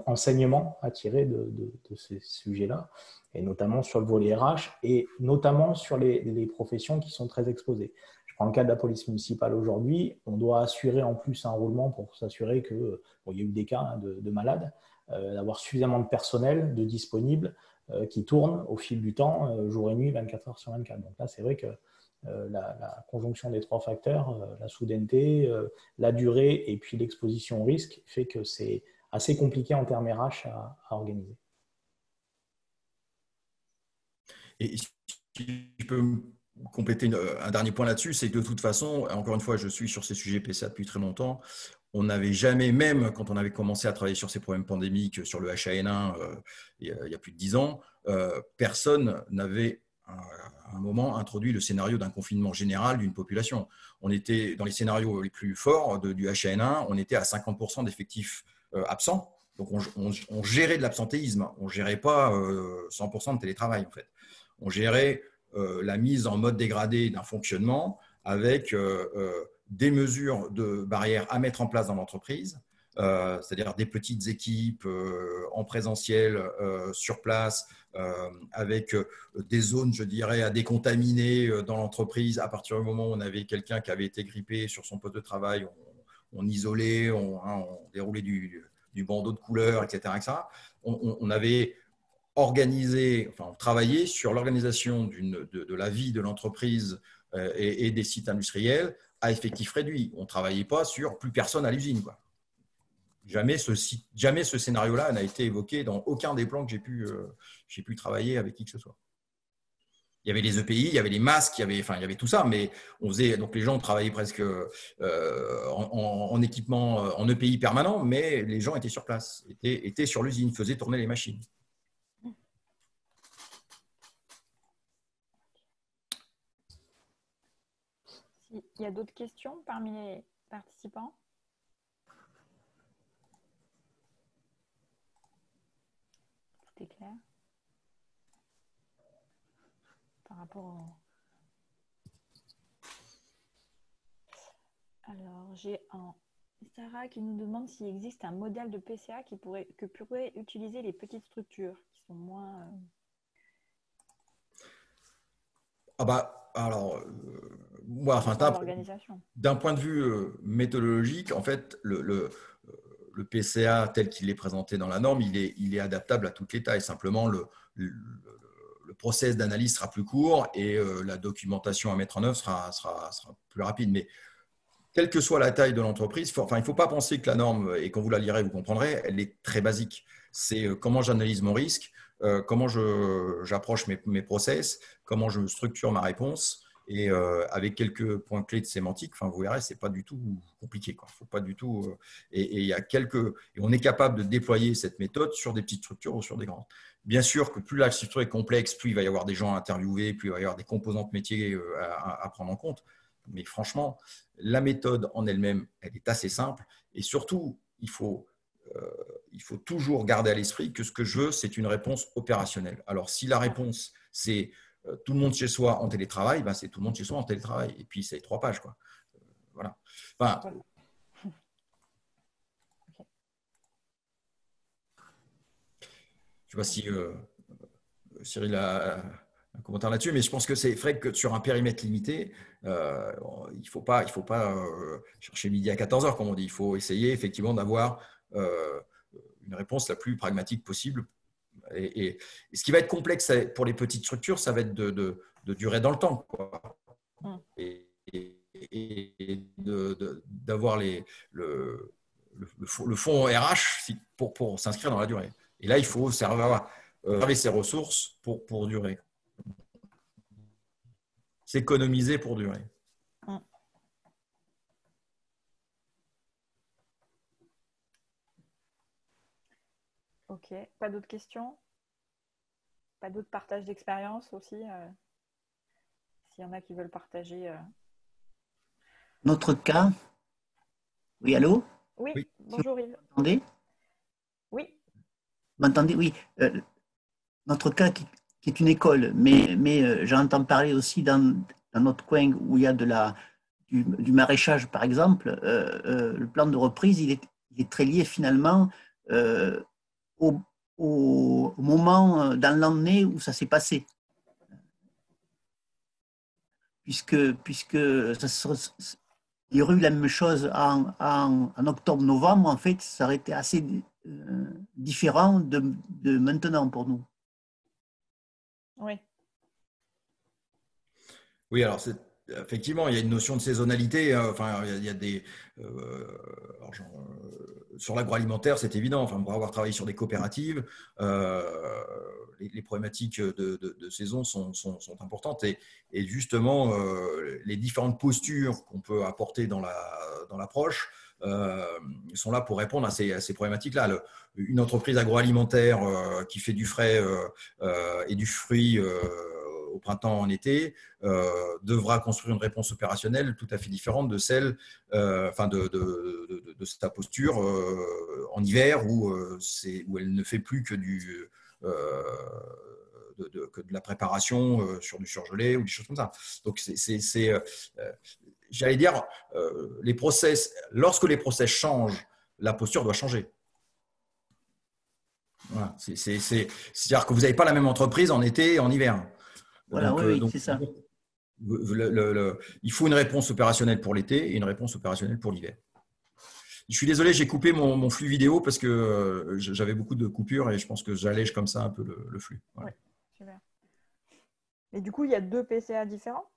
enseignement à tirer de ces sujets-là, et notamment sur le volet RH, et notamment sur les professions qui sont très exposées. Je prends le cas de la police municipale aujourd'hui, on doit assurer en plus un roulement pour s'assurer que, il y a eu des cas de malades, d'avoir suffisamment de personnel, de disponibles, qui tournent au fil du temps, jour et nuit, 24 heures sur 24. Donc là, c'est vrai que la conjonction des 3 facteurs, la soudaineté, la durée et puis l'exposition au risque, fait que c'est assez compliqué en termes RH à organiser. Et si je peux compléter un dernier point là-dessus, c'est que de toute façon, encore une fois, je suis sur ces sujets PCA depuis très longtemps, on n'avait jamais, même quand on avait commencé à travailler sur ces problèmes pandémiques, sur le H1N1 il y a plus de 10 ans, personne n'avait à un moment introduit le scénario d'un confinement général d'une population. On était dans les scénarios les plus forts du H1N1, on était à 50% d'effectifs absents. Donc, on gérait de l'absentéisme. On ne gérait pas 100% de télétravail, en fait. On gérait la mise en mode dégradé d'un fonctionnement avec des mesures de barrières à mettre en place dans l'entreprise, c'est-à-dire des petites équipes en présentiel, sur place, avec des zones, je dirais, à décontaminer dans l'entreprise. À partir du moment où on avait quelqu'un qui avait été grippé sur son poste de travail, on isolait, on déroulait du bandeau de couleur, etc. On avait organisé, enfin, on travaillait sur l'organisation de la vie de l'entreprise et des sites industriels à effectif réduit. On ne travaillait pas sur plus personne à l'usine, quoi. Jamais ce scénario-là n'a été évoqué dans aucun des plans que j'ai pu travailler avec qui que ce soit. Il y avait les EPI, il y avait les masques, il y avait tout ça, mais donc les gens travaillaient presque en équipement, en EPI permanent, mais les gens étaient sur place, étaient sur l'usine, faisaient tourner les machines. Il y a d'autres questions parmi les participants? Tout est clair par rapport au... Alors, j'ai Sarah qui nous demande s'il existe un modèle de PCA que pourraient utiliser les petites structures qui sont moins... d'un point de vue méthodologique, en fait, le PCA tel qu'il est présenté dans la norme, il est adaptable à toutes les tailles. Simplement, le process d'analyse sera plus court et la documentation à mettre en œuvre sera plus rapide. Mais quelle que soit la taille de l'entreprise, il ne faut pas penser que la norme, et quand vous la lirez, vous comprendrez, elle est très basique. C'est comment j'analyse mon risque, comment j'approche mes process, comment je structure ma réponse, et avec quelques points clés de sémantique, vous verrez, ce n'est pas du tout compliqué. Faut pas du tout, et on est capable de déployer cette méthode sur des petites structures ou sur des grandes. Bien sûr que plus la structure est complexe, plus il va y avoir des gens à interviewer, plus il va y avoir des composantes métiers à prendre en compte. Mais franchement, la méthode en elle-même, elle est assez simple. Et surtout, il faut toujours garder à l'esprit que ce que je veux, c'est une réponse opérationnelle. Alors, si la réponse, c'est tout le monde chez soi en télétravail, c'est tout le monde chez soi en télétravail. Et puis, c'est 3 pages, quoi. Voilà. Je ne sais pas si Cyril a un commentaire là-dessus, mais je pense que c'est vrai que sur un périmètre limité, il ne faut pas chercher midi à 14h, comme on dit. Il faut essayer effectivement d'avoir une réponse la plus pragmatique possible. Et ce qui va être complexe pour les petites structures, ça va être de durer dans le temps, quoi. Et d'avoir le fonds RH pour s'inscrire dans la durée. Et là, il faut servir ses ressources pour durer. S'économiser pour durer. Ok, pas d'autres questions? Pas d'autres partages d'expérience aussi s'il y en a qui veulent partager. Notre cas. Oui, allô? Oui, bonjour Yves. Vous m'entendez? Oui. Vous m'entendez? Oui. Notre cas qui est une école, mais j'entends parler aussi dans notre coin où il y a du maraîchage, par exemple. Le plan de reprise, il est très lié finalement au moment dans l'année où ça s'est passé. Puisque il y aurait eu la même chose en octobre-novembre, en fait, ça aurait été assez différent de maintenant pour nous. Oui. Oui, alors effectivement, il y a une notion de saisonnalité. Il y a des sur l'agroalimentaire, c'est évident. Pour avoir travaillé sur des coopératives, les problématiques de saison sont importantes et justement les différentes postures qu'on peut apporter dans l'approche sont là pour répondre à ces problématiques-là. Une entreprise agroalimentaire qui fait du frais et du fruit au printemps, en été, devra construire une réponse opérationnelle tout à fait différente de celle, de sa posture en hiver où elle ne fait plus que que de la préparation sur du surgelé ou des choses comme ça. Donc, j'allais dire, lorsque les process changent, la posture doit changer. Voilà. C'est-à-dire que vous n'avez pas la même entreprise en été et en hiver. Voilà, donc, c'est ça. Il faut une réponse opérationnelle pour l'été et une réponse opérationnelle pour l'hiver. Je suis désolé, j'ai coupé mon flux vidéo parce que j'avais beaucoup de coupures et je pense que j'allège comme ça un peu le flux. Voilà. Oui, super. Et du coup, il y a 2 PCA différents?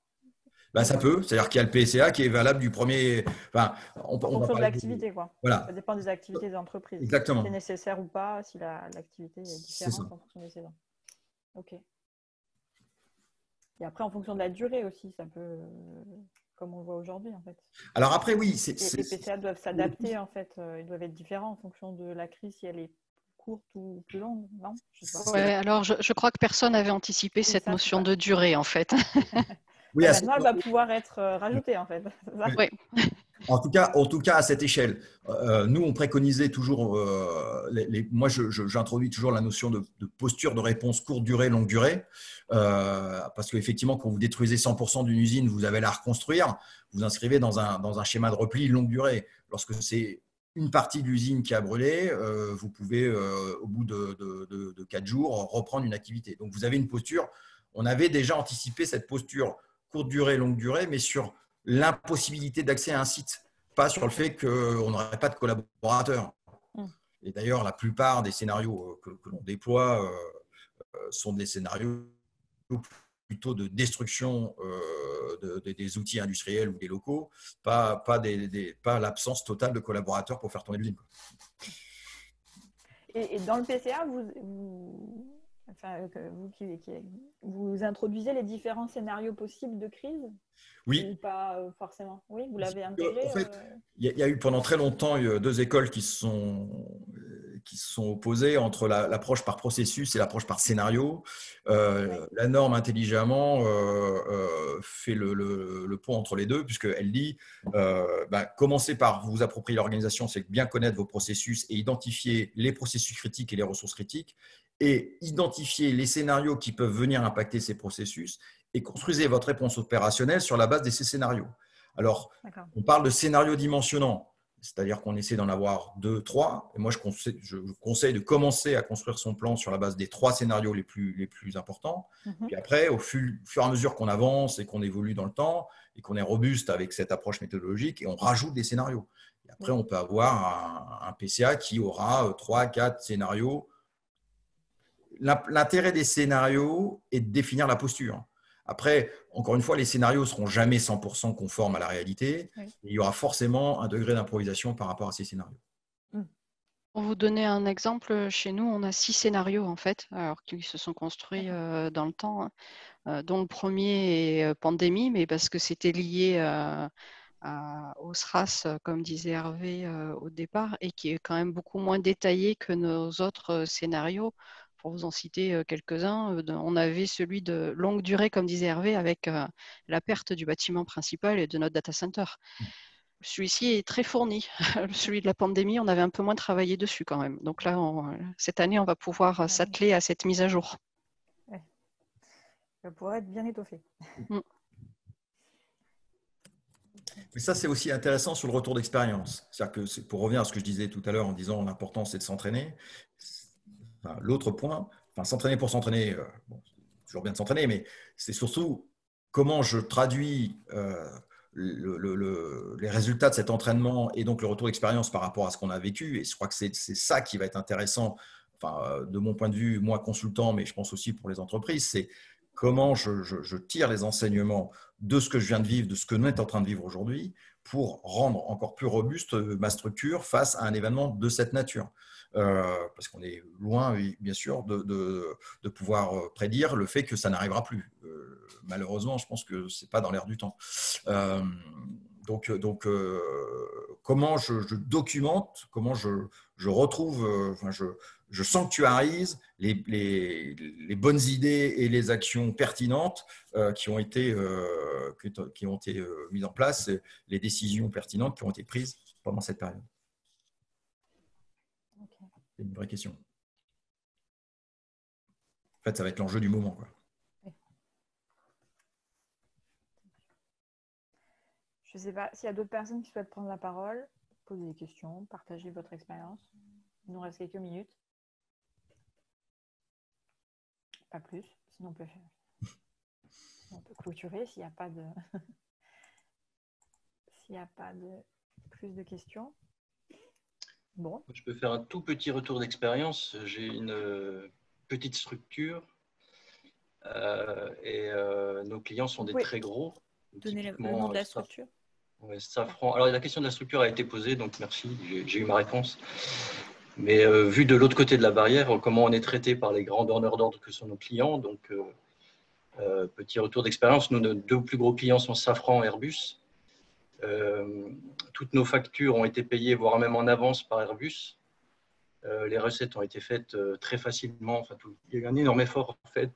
Ben, ça peut, c'est-à-dire qu'il y a le PCA qui est valable du premier. Enfin, En on va fonction de parler l'activité, quoi. Voilà, Ça dépend des activités des entreprises. Si c'est exactement. nécessaire ou pas, si l'activité est C'est ça. différente en fonction des saisons. Ok. Et après, en fonction de la durée aussi, ça peut, comme on le voit aujourd'hui, en fait. Alors après, oui, Les PCA doivent s'adapter, en fait. Ils doivent être différents en fonction de la crise, si elle est courte ou plus longue, non? Je sais pas. Ouais, alors je crois que personne n'avait anticipé cette ça, notion c'est ça. de durée, en fait. oui, Et à maintenant, elle va pouvoir être rajoutée, en fait. C'est ça? Oui. En tout cas, à cette échelle, nous, on préconisait toujours, moi, j'introduis toujours la notion de posture de réponse courte durée, longue durée, parce qu'effectivement, quand vous détruisez 100% d'une usine, vous avez à la reconstruire, vous inscrivez dans un schéma de repli longue durée. Lorsque c'est une partie de l'usine qui a brûlé, vous pouvez, au bout de 4 jours, reprendre une activité. Donc, vous avez une posture, on avait déjà anticipé cette posture courte durée, longue durée, mais sur l'impossibilité d'accès à un site, pas sur le fait qu'on n'aurait pas de collaborateurs. Et d'ailleurs, la plupart des scénarios que l'on déploie sont des scénarios plutôt de destruction des outils industriels ou des locaux, pas l'absence totale de collaborateurs pour faire tourner l'usine. Et dans le PCA, vous introduisez les différents scénarios possibles de crise? Oui. Ou pas forcément? Oui, vous l'avez intégré? En fait, il y a eu pendant très longtemps deux écoles qui se sont opposées entre l'approche par processus et l'approche par scénario. La norme intelligemment fait le pont entre les deux, puisqu'elle dit commencez par vous approprier l'organisation, c'est bien connaître vos processus et identifier les processus critiques et les ressources critiques, et identifier les scénarios qui peuvent venir impacter ces processus, et construisez votre réponse opérationnelle sur la base de ces scénarios. Alors, on parle de scénarios dimensionnants, c'est-à-dire qu'on essaie d'en avoir 2, 3. Et moi, je conseille de commencer à construire son plan sur la base des 3 scénarios les plus importants. Puis après, au fur et à mesure qu'on avance et qu'on évolue dans le temps et qu'on est robuste avec cette approche méthodologique, et on rajoute des scénarios. Et après, on peut avoir un PCA qui aura 3, 4 scénarios. L'intérêt des scénarios est de définir la posture. Après, encore une fois, les scénarios ne seront jamais 100% conformes à la réalité. Oui. Il y aura forcément un degré d'improvisation par rapport à ces scénarios. Pour vous donner un exemple, chez nous, on a 6 scénarios en fait, alors qui se sont construits dans le temps, dont le premier est pandémie, mais parce que c'était lié au SRAS, comme disait Hervé au départ, et qui est quand même beaucoup moins détaillé que nos autres scénarios. Pour vous en citer quelques-uns, on avait celui de longue durée, comme disait Hervé, avec la perte du bâtiment principal et de notre data center. Celui-ci est très fourni. Celui de la pandémie, on avait un peu moins travaillé dessus quand même. Donc là, cette année, on va pouvoir s'atteler à cette mise à jour. Ouais. Ça pourrait être bien étoffé. Mais ça, c'est aussi intéressant sur le retour d'expérience. C'est-à-dire que, pour revenir à ce que je disais tout à l'heure en disant l'important, c'est de s'entraîner. Enfin, l'autre point, s'entraîner pour s'entraîner, bon, c'est toujours bien de s'entraîner, mais c'est surtout comment je traduis les résultats de cet entraînement et donc le retour d'expérience par rapport à ce qu'on a vécu. Et je crois que c'est ça qui va être intéressant, de mon point de vue, moi consultant, mais je pense aussi pour les entreprises, c'est comment je tire les enseignements de ce que je viens de vivre, de ce que nous sommes en train de vivre aujourd'hui, pour rendre encore plus robuste ma structure face à un événement de cette nature. Parce qu'on est loin, bien sûr, de pouvoir prédire le fait que ça n'arrivera plus. Malheureusement, je pense que ce n'est pas dans l'air du temps. Donc, comment je documente, comment je retrouve, je sanctuarise les bonnes idées et les actions pertinentes qui ont été mises en place, les décisions pertinentes qui ont été prises pendant cette période. C'est une vraie question. En fait, ça va être l'enjeu du moment, quoi. Je ne sais pas s'il y a d'autres personnes qui souhaitent prendre la parole, poser des questions, partager votre expérience. Il nous reste quelques minutes. Pas plus, sinon on peut clôturer s'il n'y a pas de plus de questions. Bon. Je peux faire un tout petit retour d'expérience. J'ai une petite structure et nos clients sont des très gros. Donner le Typiquement, nom de la structure. Ouais, Safran. Alors, la question de la structure a été posée, donc merci, j'ai eu ma réponse. Mais vu de l'autre côté de la barrière, comment on est traité par les grands donneurs d'ordre que sont nos clients. Donc, petit retour d'expérience, nos deux plus gros clients sont Safran et Airbus. Toutes nos factures ont été payées, voire même en avance par Airbus. Les recettes ont été faites très facilement. Enfin, il y a eu un énorme effort fait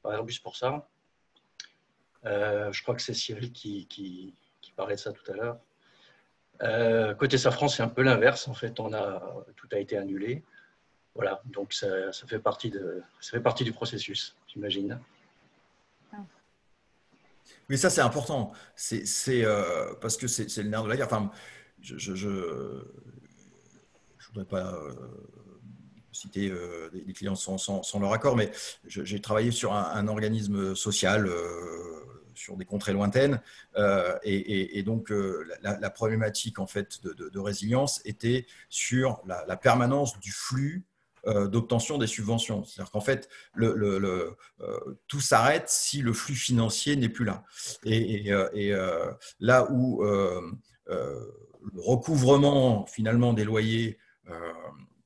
par Airbus pour ça. Je crois que c'est Cyril qui parlait de ça tout à l'heure. Côté Safran, c'est un peu l'inverse. En fait, tout a été annulé. Voilà, donc ça fait partie du processus, j'imagine. Mais ça, c'est important. Parce que c'est le nerf de la guerre. Enfin, je voudrais pas citer des clients sans leur accord, mais j'ai travaillé sur un organisme social sur des contrées lointaines, et donc la problématique en fait de résilience était sur la permanence du flux d'obtention des subventions. C'est-à-dire qu'en fait, tout s'arrête si le flux financier n'est plus là. Et là où le recouvrement finalement des loyers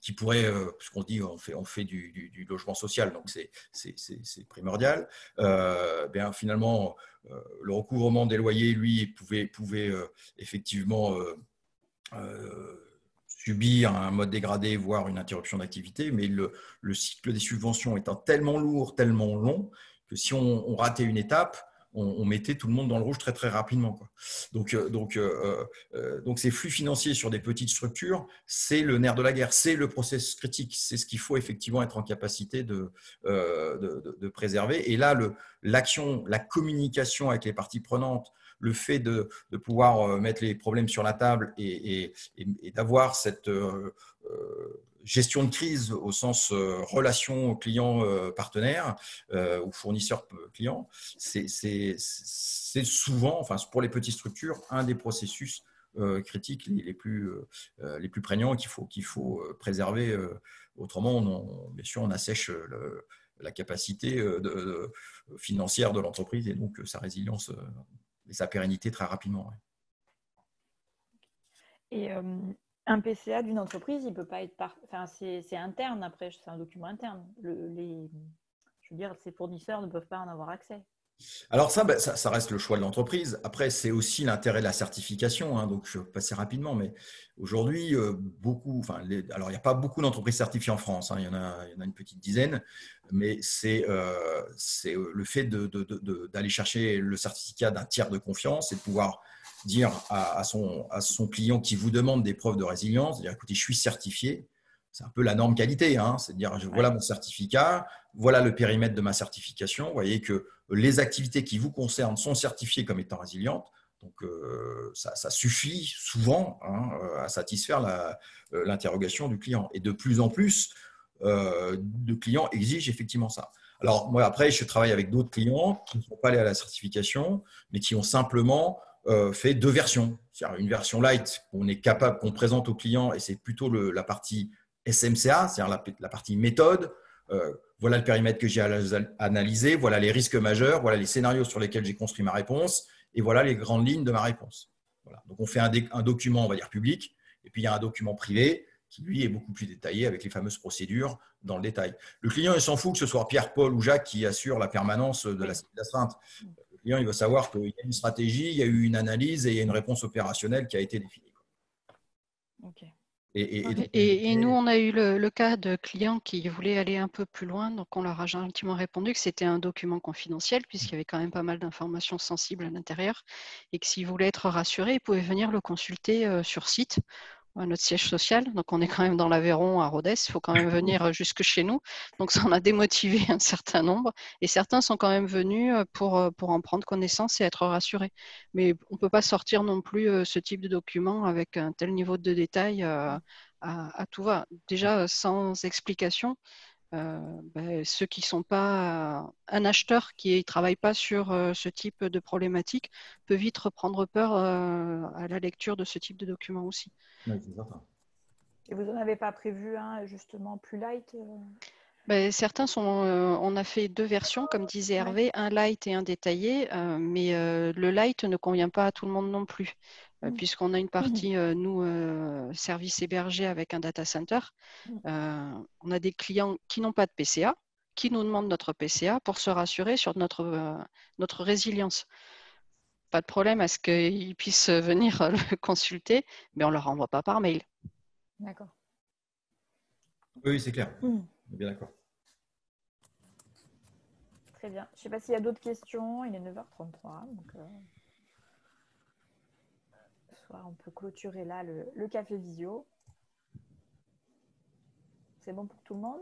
qui pourrait, puisqu'on dit on fait du logement social, donc c'est primordial. Bien finalement, le recouvrement des loyers, lui, pouvait effectivement subir un mode dégradé, voire une interruption d'activité, mais le cycle des subventions étant tellement lourd, tellement long, que si on ratait une étape, on mettait tout le monde dans le rouge très très rapidement, quoi. Donc ces flux financiers sur des petites structures, c'est le nerf de la guerre, c'est le process critique, c'est ce qu'il faut effectivement être en capacité de préserver. Et là, l'action, la communication avec les parties prenantes, le fait de pouvoir mettre les problèmes sur la table et d'avoir cette gestion de crise au sens relation client-partenaire ou fournisseur-client, c'est souvent, enfin pour les petites structures, un des processus critiques les plus prégnants qu'il faut préserver. Autrement, bien sûr, on assèche la capacité financière de l'entreprise et donc sa résilience et sa pérennité très rapidement. Ouais. Et un PCA d'une entreprise, il peut pas être enfin, c'est interne après, c'est un document interne. Je veux dire, ses fournisseurs ne peuvent pas en avoir accès. Alors ça reste le choix de l'entreprise. Après, c'est aussi l'intérêt de la certification. Donc, je vais passer rapidement, mais aujourd'hui, alors il n'y a pas beaucoup d'entreprises certifiées en France. Il y en a une petite dizaine, mais c'est le fait d'aller chercher le certificat d'un tiers de confiance et de pouvoir dire à son client qui vous demande des preuves de résilience, dire écoutez, je suis certifié. C'est un peu la norme qualité, c'est de dire voilà mon certificat, voilà le périmètre de ma certification. Vous voyez que les activités qui vous concernent sont certifiées comme étant résilientes. Donc, ça suffit souvent à satisfaire l'interrogation du client. Et de plus en plus, de clients exigent effectivement ça. Alors, moi, après, je travaille avec d'autres clients qui ne sont pas allés à la certification, mais qui ont simplement fait deux versions. C'est-à-dire une version light qu'on présente au client, et c'est plutôt la partie SMCA, c'est-à-dire la partie méthode. Voilà le périmètre que j'ai analysé, voilà les risques majeurs, voilà les scénarios sur lesquels j'ai construit ma réponse, et voilà les grandes lignes de ma réponse. Voilà. Donc, on fait un document, on va dire, public, et puis il y a un document privé qui, lui, est beaucoup plus détaillé avec les fameuses procédures dans le détail. Le client, il s'en fout que ce soit Pierre, Paul ou Jacques qui assure la permanence de l'astreinte. Le client, il va savoir qu'il y a une stratégie, il y a eu une analyse et il y a une réponse opérationnelle qui a été définie. Ok. Et nous, on a eu le cas de clients qui voulaient aller un peu plus loin, donc on leur a gentiment répondu que c'était un document confidentiel puisqu'il y avait quand même pas mal d'informations sensibles à l'intérieur et que s'ils voulaient être rassurés, ils pouvaient venir le consulter sur site à notre siège social. Donc on est quand même dans l'Aveyron à Rodez, il faut quand même venir jusque chez nous. Donc ça en a démotivé un certain nombre et certains sont quand même venus pour en prendre connaissance et être rassurés. Mais on ne peut pas sortir non plus ce type de document avec un tel niveau de détail à tout va. Déjà sans explication. Ceux qui ne sont pas un acheteur qui ne travaille pas sur ce type de problématique peut vite reprendre peur à la lecture de ce type de document aussi. Oui, c'est certain. Et vous n'en avez pas prévu un justement plus light Ben, certains sont. On a fait 2 versions, comme disait Hervé, un light et un détaillé, mais le light ne convient pas à tout le monde non plus, puisqu'on a une partie, nous, service hébergé avec un data center. On a des clients qui n'ont pas de PCA, qui nous demandent notre PCA pour se rassurer sur notre résilience. Pas de problème à ce qu'ils puissent venir le consulter, mais on ne leur envoie pas par mail. D'accord. Oui, c'est clair. On est bien d'accord. Très bien. Je ne sais pas s'il y a d'autres questions. Il est 9h33. Donc, ce soir, on peut clôturer là le café visio. C'est bon pour tout le monde?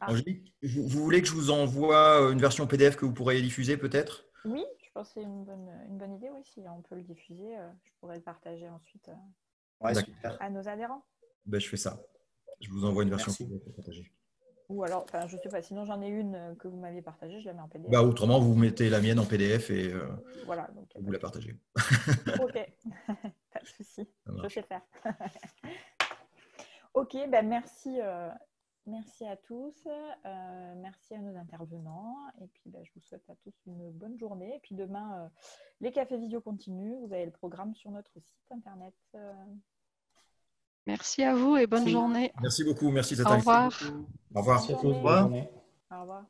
Angélique, vous voulez que je vous envoie une version PDF que vous pourrez diffuser peut-être? Oui, je pense que c'est une bonne idée. Oui, si on peut le diffuser, je pourrais le partager ensuite Ouais, super. à nos adhérents. Ben, je fais ça. Je vous envoie une version Merci. PDF à partager. Ou alors, je ne sais pas, sinon j'en ai une que vous m'aviez partagée, je la mets en PDF. Bah, autrement, vous mettez la mienne en PDF et Voilà, donc, vous la partagez. Ok, pas de souci, je sais faire. Ok, ben merci, merci à tous, merci à nos intervenants, et puis ben, je vous souhaite à tous une bonne journée. Et puis demain, les cafés vidéo continuent, vous avez le programme sur notre site internet. Merci à vous et bonne journée. Merci beaucoup. Merci de cette Au revoir. Au revoir. Merci à tous. Bonne revoir. journée. Au revoir.